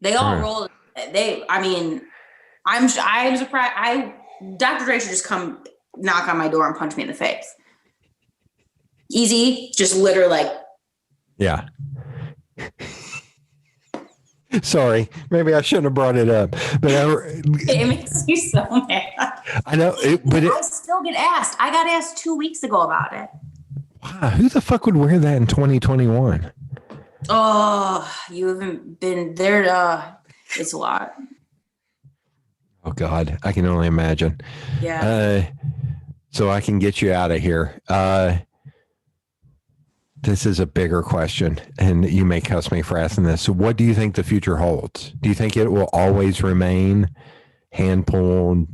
They all rolled. I'm surprised. Dr. Dre should just come knock on my door and punch me in the face. Easy, just literally like. Yeah. Sorry, maybe I shouldn't have brought it up, but it makes me so mad. I know, I still get asked. I got asked 2 weeks ago about it. Wow, who the fuck would wear that in 2021? Oh, you haven't been there. It's a lot. Oh God, I can only imagine. Yeah. So I can get you out of here. This is a bigger question, and you may cuss me for asking this. So what do you think the future holds? Do you think it will always remain hand-pulled,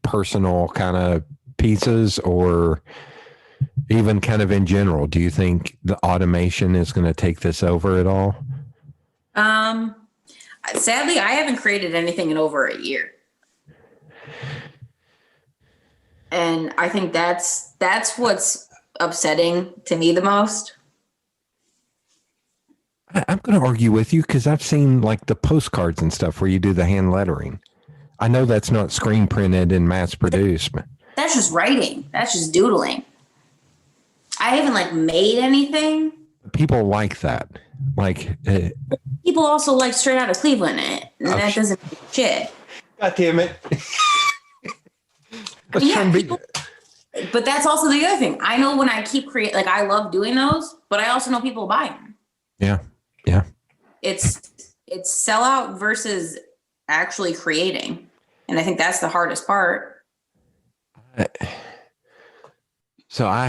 personal kind of pieces, or even kind of in general? Do you think the automation is going to take this over at all? Sadly, I haven't created anything in over a year. And I think that's what's upsetting to me the most. I'm going to argue with you because I've seen like the postcards and stuff where you do the hand lettering. I know that's not screen printed and mass produced, but that's just writing. That's just doodling. I haven't like made anything. People like that. Like people also like Straight Outta Cleveland, and that doesn't mean shit. God damn it. But that's also the other thing. I know when I keep like I love doing those, but I also know people buy them. Yeah. Yeah. It's sellout versus actually creating. And I think that's the hardest part. So how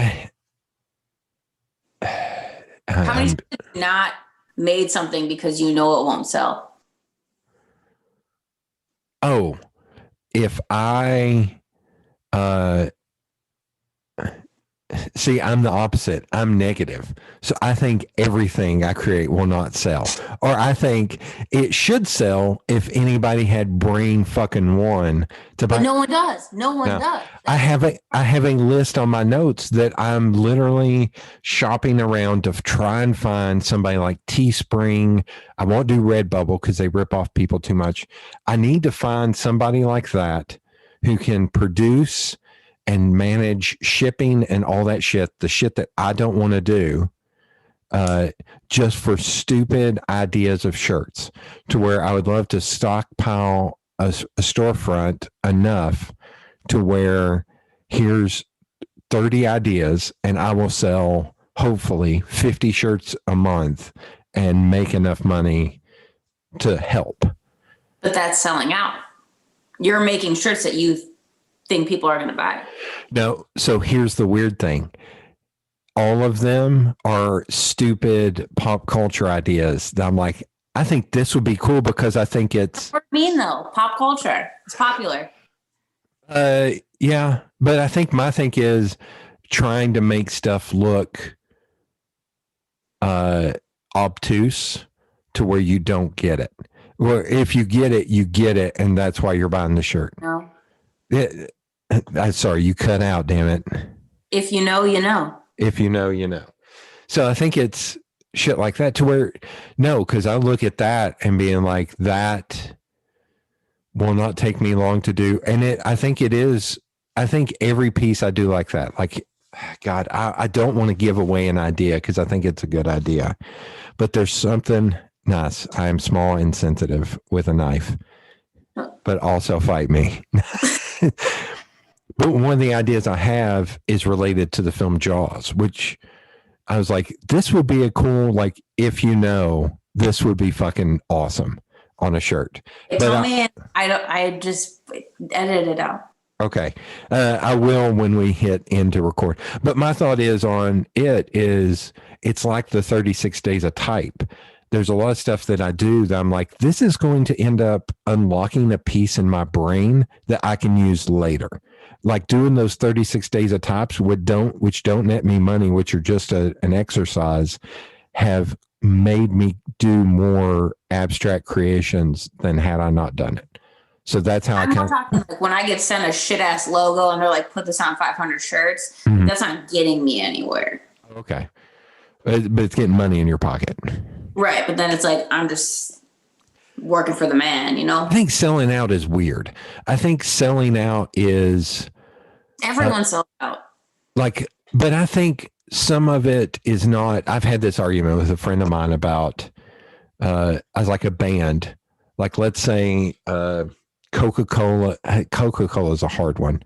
many people have not made something because you know it won't sell? Oh, if I see, I'm the opposite. I'm negative. So I think everything I create will not sell. Or I think it should sell if anybody had brain fucking one to buy. But no one does. No one does. I have a list on my notes that I'm literally shopping around to try and find somebody like Teespring. I won't do Redbubble because they rip off people too much. I need to find somebody like that who can produce and manage shipping and all that shit, the shit that I don't want to do, just for stupid ideas of shirts, to where I would love to stockpile a storefront enough to where here's 30 ideas and I will sell hopefully 50 shirts a month and make enough money to help. But that's selling out. You're making shirts that you think people are going to buy. No. So here's the weird thing. All of them are stupid pop culture ideas that I'm like, I think this would be cool because I think it's. What do you mean though? Pop culture. It's popular. Yeah. But I think my thing is trying to make stuff look obtuse to where you don't get it. Well, if you get it, you get it. And that's why you're buying the shirt. No. I'm sorry, you cut out, damn it. If you know, you know. If you know, you know. So I think it's shit like that to where, no, because I look at that and being like, that will not take me long to do. And I think it is, I think every piece I do like that, like, God, I don't want to give away an idea because I think it's a good idea, but there's something nice. I am small and sensitive with a knife, but also fight me. But one of the ideas I have is related to the film Jaws, which I was like, this would be a cool, like, if you know, this would be fucking awesome on a shirt. Tell me, I just edited it out. Okay. I will when we hit into record. But my thought is on it is it's like the 36 days of type. There's a lot of stuff that I do that I'm like, this is going to end up unlocking a piece in my brain that I can use later. Like doing those 36 days of types, which don't net me money, which are just an exercise, have made me do more abstract creations than had I not done it. So that's how I'm not talking like when I get sent a shit ass logo and they're like, put this on 500 shirts. Mm-hmm. That's not getting me anywhere. Okay. But it's getting money in your pocket. Right. But then it's like, I'm just working for the man, you know? I think selling out is weird. I think selling out is. Everyone sells out. Like, but I think some of it is not. I've had this argument with a friend of mine about, as like a band, like let's say, Coca-Cola is a hard one.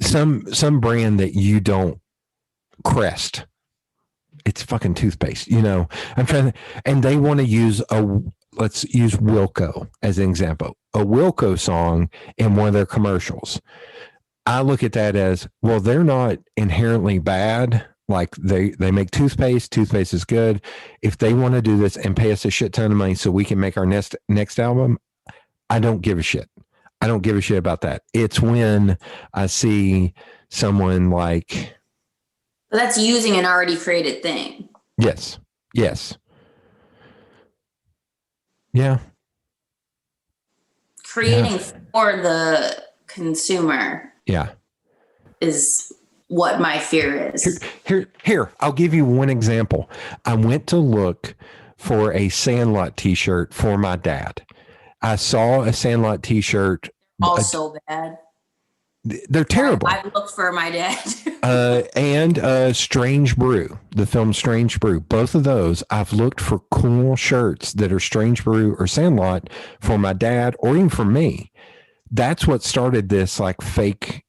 Some brand that you don't Crest. It's fucking toothpaste, you know. I'm trying to, and they want to use let's use Wilco as an example. A Wilco song in one of their commercials. I look at that as, well, they're not inherently bad. Like they make toothpaste. Toothpaste is good. If they want to do this and pay us a shit ton of money so we can make our next album, I don't give a shit. I don't give a shit about that. It's when I see someone like. But that's using an already created thing. Yes. Yes. Yeah. Creating for the consumer. Yeah. Is what my fear is. Here, I'll give you one example. I went to look for a Sandlot t-shirt for my dad. I saw a Sandlot t-shirt. So bad. They're terrible. I looked for my dad. And Strange Brew, the film Strange Brew. Both of those, I've looked for cool shirts that are Strange Brew or Sandlot for my dad or even for me. That's what started this like fake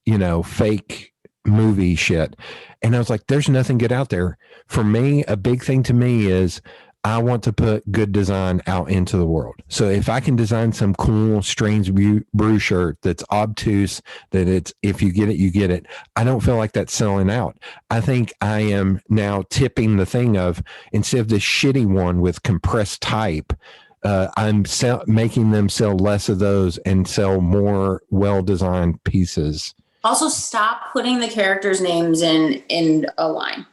movie shit. And I was like, there's nothing good out there. For me, a big thing to me is I want to put good design out into the world. So if I can design some cool Strange Brew shirt that's obtuse, that it's, if you get it, you get it. I don't feel like that's selling out. I think I am now tipping the thing of, instead of this shitty one with compressed type, I'm making them sell less of those and sell more well-designed pieces. Also, stop putting the characters' names in a line.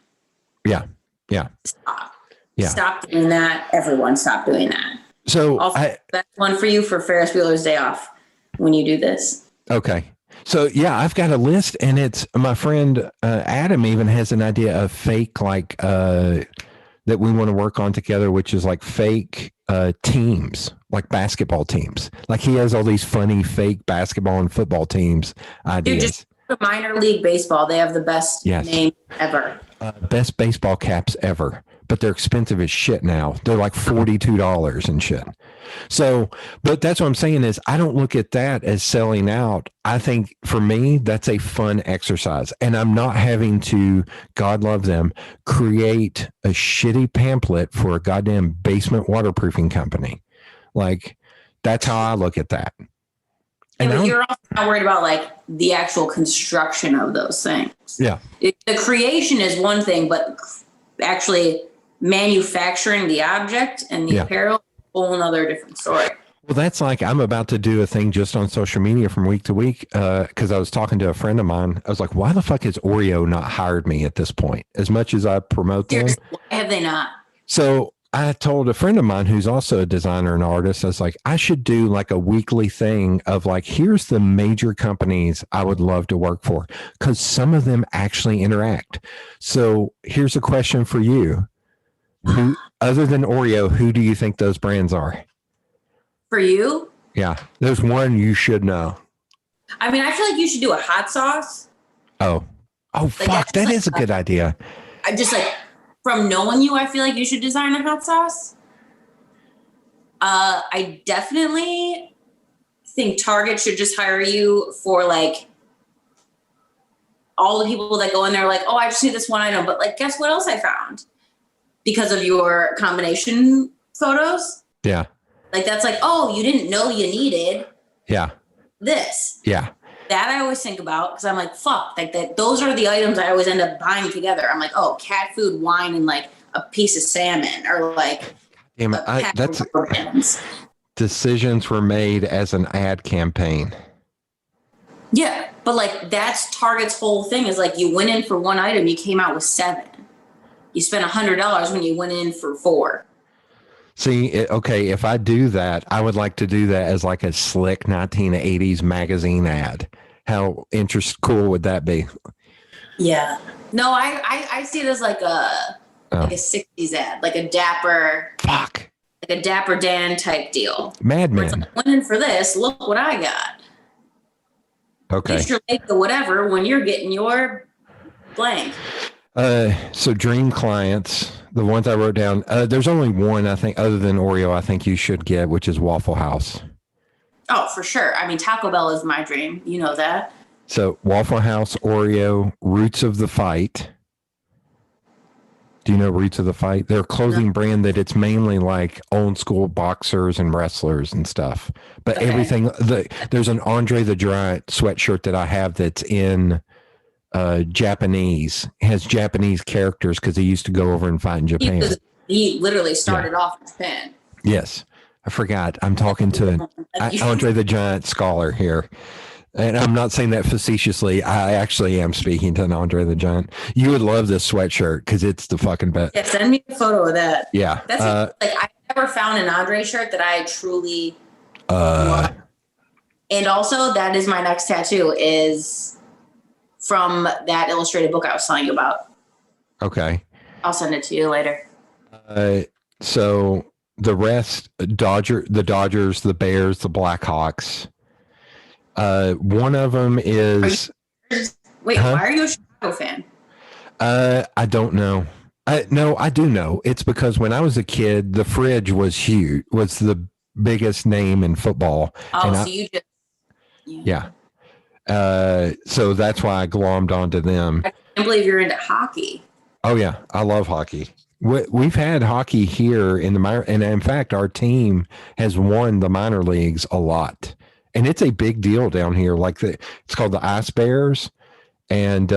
Yeah. Yeah. Stop. Yeah. Stop doing that. Everyone stop doing that. So also, that's one for you for Ferris Bueller's Day Off when you do this. Okay. So yeah, I've got a list, and it's my friend Adam even has an idea of fake like that we want to work on together, which is like fake teams, like basketball teams. Like he has all these funny fake basketball and football teams ideas. Dude, just minor league baseball. They have the best name ever. Best baseball caps ever, but they're expensive as shit now. They're like $42 and shit. So, but that's what I'm saying is I don't look at that as selling out. I think for me, that's a fun exercise. And I'm not having to, God love them, create a shitty pamphlet for a goddamn basement waterproofing company. Like, that's how I look at that. Yeah, but you're also not worried about like the actual construction of those things. Yeah. The creation is one thing, but actually manufacturing the object and the apparel, whole another different story. Well, that's like I'm about to do a thing just on social media from week to week because I was talking to a friend of mine. I was like, why the fuck has Oreo not hired me at this point? As much as I promote them. Seriously, why have they not? So I told a friend of mine who's also a designer and artist, I was like, I should do like a weekly thing of like, here's the major companies I would love to work for because some of them actually interact. So here's a question for you. Who, other than Oreo, who do you think those brands are? For you? Yeah, there's one you should know. I mean, I feel like you should do a hot sauce. Oh, fuck, that is a good idea. I just like, from knowing you, I feel like you should design a hot sauce. I definitely think Target should just hire you for like all the people that go in there like, oh, I just need this one item. But like, guess what else I found? Because of your combination photos. Yeah. Like that's like, oh, you didn't know you needed this. Yeah. That I always think about because I'm like, fuck, like that. Those are the items I always end up buying together. I'm like, oh, cat food, wine, and like a piece of salmon, or like. Damn it, that's decisions were made as an ad campaign. Yeah, but like that's Target's whole thing is like you went in for one item, you came out with 7. You spent $100 when you went in for 4. See, okay, if I do that, I would like to do that as like a slick 1980s magazine ad. How cool would that be? Yeah. No, I see it as like a 60s ad, like a dapper. Fuck. Like a Dapper Dan type deal. Mad Men. Like, went in for this. Look what I got. Okay. You should make the whatever when you're getting your blank. So dream clients, the ones I wrote down, there's only one I think other than Oreo I think you should get, which is Waffle House. Oh, for sure. I mean, Taco Bell is my dream. You know that. So Waffle House, Oreo, Roots of the Fight. Do you know Roots of the Fight? They're a clothing brand that it's mainly like old school boxers and wrestlers and stuff. But everything, there's an Andre the Giant sweatshirt that I have that's in Japanese. It has Japanese characters because he used to go over and fight in Japan. He literally started off in Japan. Yes. I forgot. I'm talking to an Andre the Giant scholar here. And I'm not saying that facetiously. I actually am speaking to an Andre the Giant. You would love this sweatshirt because it's the fucking best. Yeah, send me a photo of that. Yeah. That's like I never found an Andre shirt that I truly love. And also that is my next tattoo is from that illustrated book I was telling you about. Okay. I'll send it to you later. So the rest, the Dodgers, the Bears, the Blackhawks. One of them is. Why are you a Chicago fan? I don't know. No, I do know. It's because when I was a kid, the Fridge was huge, was the biggest name in football. Oh, and so you just. Yeah. So that's why I glommed onto them. I can't believe you're into hockey. Oh yeah, I love hockey. We've had hockey here in the minor, and in fact, our team has won the minor leagues a lot, and it's a big deal down here. Like it's called the Ice Bears, and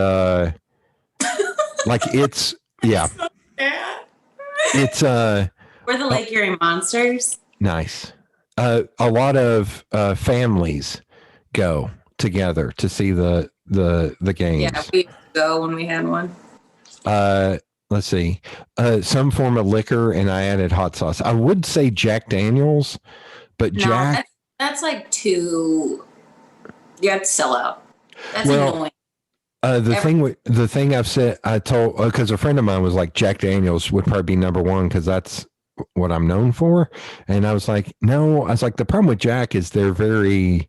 like it's it's we're the Lake Erie Monsters. Nice. A lot of families go together to see the games. Yeah, we used to go when we had one. Let's see. Some form of liquor, and I added hot sauce. I would say Jack Daniels, but no, that's like too. You have to sell out. That's annoying. The thing I've said, I told because a friend of mine was like Jack Daniels would probably be number one because that's what I'm known for, and I was like, no. I was like, the problem with Jack is they're already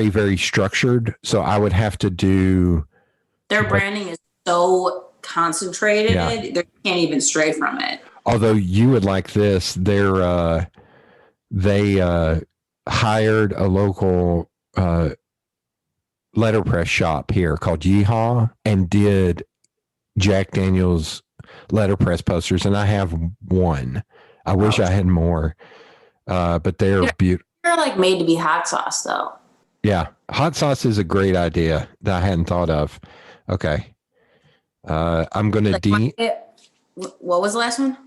very structured, so I would have to do. Their branding is so concentrated, they can't even stray from it. Although you would like this, their they hired a local letterpress shop here called Yeehaw and did Jack Daniels letterpress posters, and I have one. I wish I had more, but they're beautiful. They're like made to be hot sauce, though. Yeah, hot sauce is a great idea that I hadn't thought of. Okay, I'm gonna What was the last one?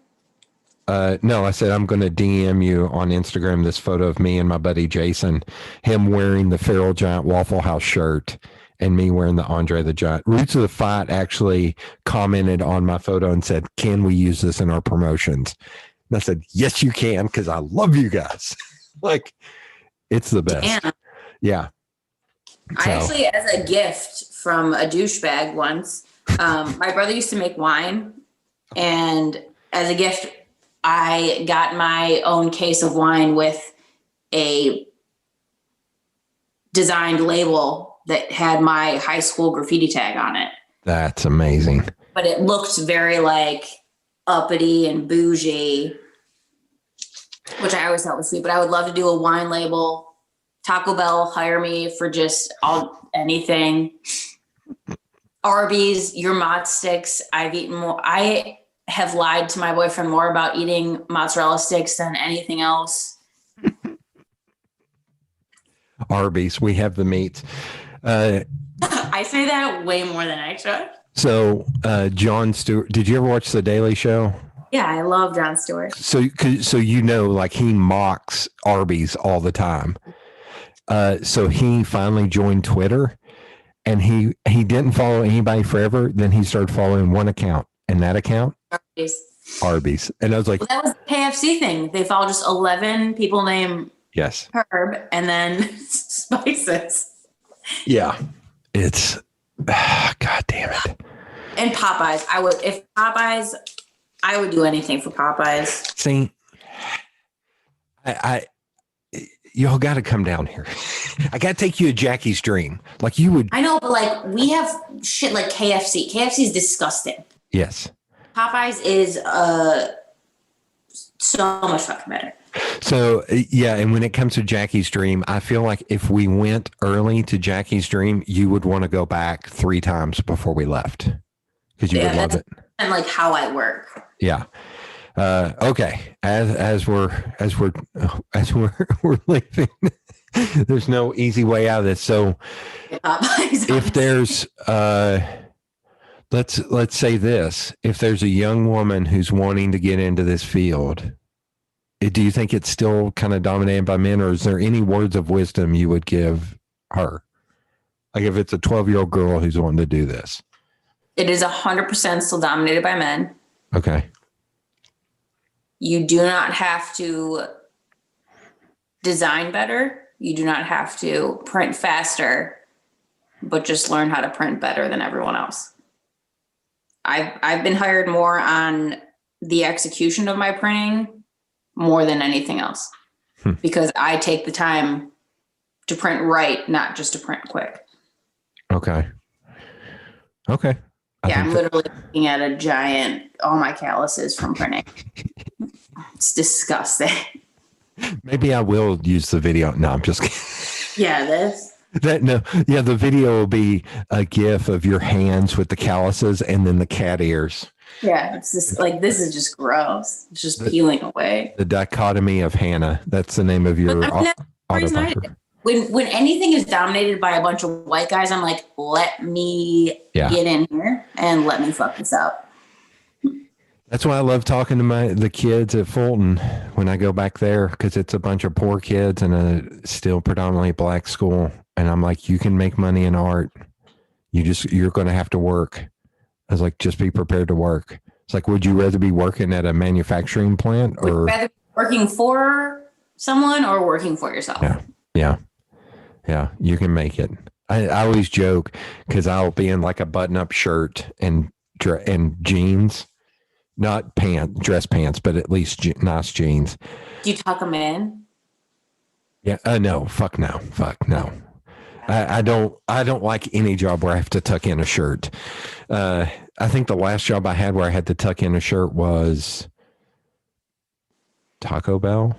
No, I said I'm going to DM you on Instagram this photo of me and my buddy Jason, him wearing the Feral Giant Waffle House shirt and me wearing the Andre the Giant. Roots of the Fight actually commented on my photo and said, "Can we use this in our promotions?" And I said, "Yes, you can, because I love you guys." Like, it's the best. Damn. Yeah. I actually, as a gift from a douchebag once, my brother used to make wine, and as a gift, I got my own case of wine with a designed label that had my high school graffiti tag on it. That's amazing. But it looked very like uppity and bougie, which I always thought was sweet. But I would love to do a wine label. Taco Bell, hire me for just anything. Arby's, your Mott sticks. I've eaten more. I have lied to my boyfriend more about eating mozzarella sticks than anything else. Arby's, we have the meats. I say that way more than I should. So, Jon Stewart, did you ever watch The Daily Show? Yeah, I love Jon Stewart. So like he mocks Arby's all the time. So he finally joined Twitter, and he didn't follow anybody forever. Then he started following one account, and that account, Arby's. And I was like, well, that was the KFC thing. They follow just 11 people named Herb, and then spices. Yeah, it's God damn it. And Popeyes. I would do anything for Popeyes. See, I y'all got to come down here. I got to take you to Jackie's Dream. Like you would. I know, but like we have shit like KFC. KFC is disgusting. Yes. Popeyes is so much fucking better. So yeah, and when it comes to Jackie's Dream, I feel like if we went early to Jackie's Dream, you would want to go back 3 times before we left because you would love it. And like how I work. Yeah. Okay. As we're leaving, there's no easy way out of this. So if there's let's say this, if there's a young woman who's wanting to get into this field, do you think it's still kind of dominated by men, or is there any words of wisdom you would give her? Like if it's a 12-year-old girl who's wanting to do this. It is 100% still dominated by men. Okay. You do not have to design better. You do not have to print faster, but just learn how to print better than everyone else. I've been hired more on the execution of my printing more than anything else because I take the time to print right, not just to print quick. Okay. Yeah, I'm literally looking at a giant, all my calluses from printing. It's disgusting. Maybe I will use the video. No, I'm just kidding. Yeah, the video will be a GIF of your hands with the calluses and then the cat ears. Yeah, it's just like, this is just gross. It's just peeling away. The dichotomy of Hannah. That's the name of your autographer. When anything is dominated by a bunch of white guys, I'm like, let me get in here and let me fuck this up. That's why I love talking to the kids at Fulton when I go back there, because it's a bunch of poor kids in a still predominantly black school. And I'm like, you can make money in art. You're going to have to work. I was like, just be prepared to work. It's like, would you rather be working at a manufacturing plant or would you rather be working for someone or working for yourself? Yeah, you can make it. I always joke because I'll be in like a button-up shirt and jeans, not dress pants, but at least nice jeans. Do you tuck them in? Yeah. No. Fuck no. I don't like any job where I have to tuck in a shirt. I think the last job I had where I had to tuck in a shirt was Taco Bell.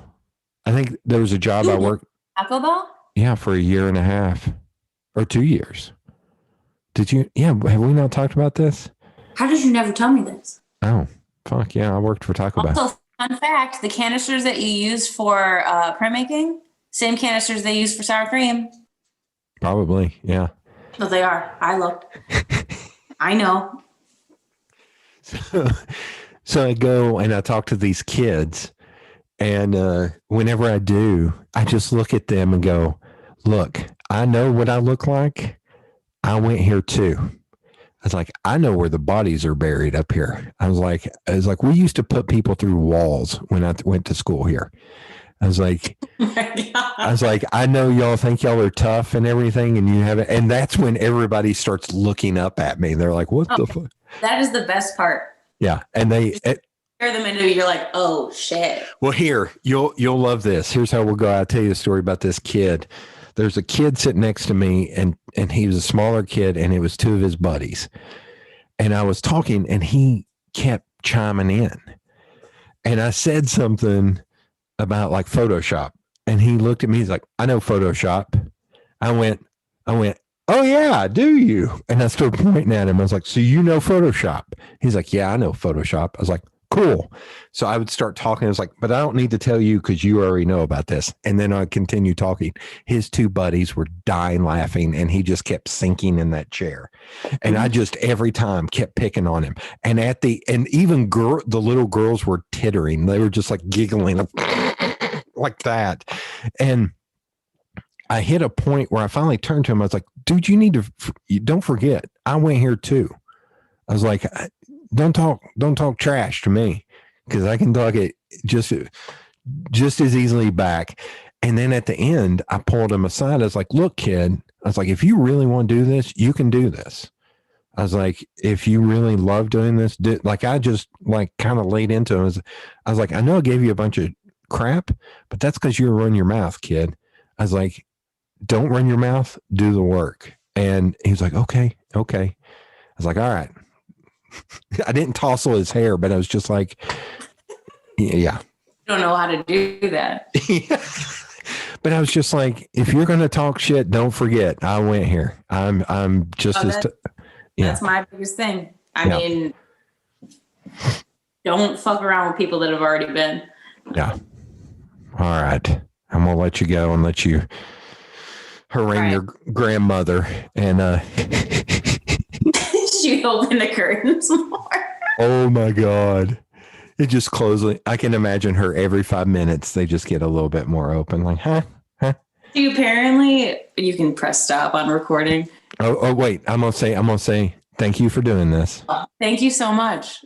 I think there was a job I worked. Taco Bell? Yeah, for a year and a half or 2 years. Did you? Yeah. Have we not talked about this? How did you never tell me this? Oh, fuck. Yeah. I worked for Taco Bell. Also, fun fact, the canisters that you use for printmaking, same canisters they use for sour cream. Probably. Yeah. No, they are. I looked. I know. So I go and I talk to these kids, and whenever I do, I just look at them and go, look, I know what I look like. I went here too. I was like, I know where the bodies are buried up here. I was like, we used to put people through walls when I went to school here. I was like, I know y'all think y'all are tough and everything, and you have it. And that's when everybody starts looking up at me. They're like, what the fuck? That is the best part. Yeah. And they Hear them into you're like, oh shit. well, here, you'll love this. Here's how we'll go. I'll tell you a story about this kid. There's a kid sitting next to me, and he was a smaller kid, and it was two of his buddies. And I was talking, and he kept chiming in. And I said something about like Photoshop. And he looked at me, he's like, I know Photoshop. I went, oh yeah, do you? And I started pointing at him. I was like, so you know Photoshop? He's like, yeah, I know Photoshop. I was like, cool. So I would start talking. I was like, but I don't need to tell you because you already know about this. And then I'd continue talking. His two buddies were dying laughing, and he just kept sinking in that chair. And I just every time kept picking on him. And even the little girls were tittering. They were just like giggling like that. And I hit a point where I finally turned to him. I was like, dude, don't forget, I went here too. I was like, don't talk trash to me, because I can talk it just as easily back. And then at the end, I pulled him aside. I was like, look, kid, I was like, if you really want to do this, you can do this. I was like, if you really love doing this, I just like kind of laid into him. I was like, I know I gave you a bunch of crap, but that's because you run your mouth, kid. I was like, don't run your mouth, do the work. And he was like, okay. I was like, all right. I didn't tousle his hair, but I was just like, yeah. You don't know how to do that. Yeah. But I was just like, if you're going to talk shit, don't forget, I went here. I'm just That's my biggest thing. I mean, don't fuck around with people that have already been. Yeah. All right. I'm going to let you go and let you harangue your grandmother. And she opened the curtains more. Oh my God. It just closed. I can imagine her every 5 minutes. They just get a little bit more open. Like, huh? Apparently you can press stop on recording. Oh, wait. I'm going to say, thank you for doing this. Thank you so much.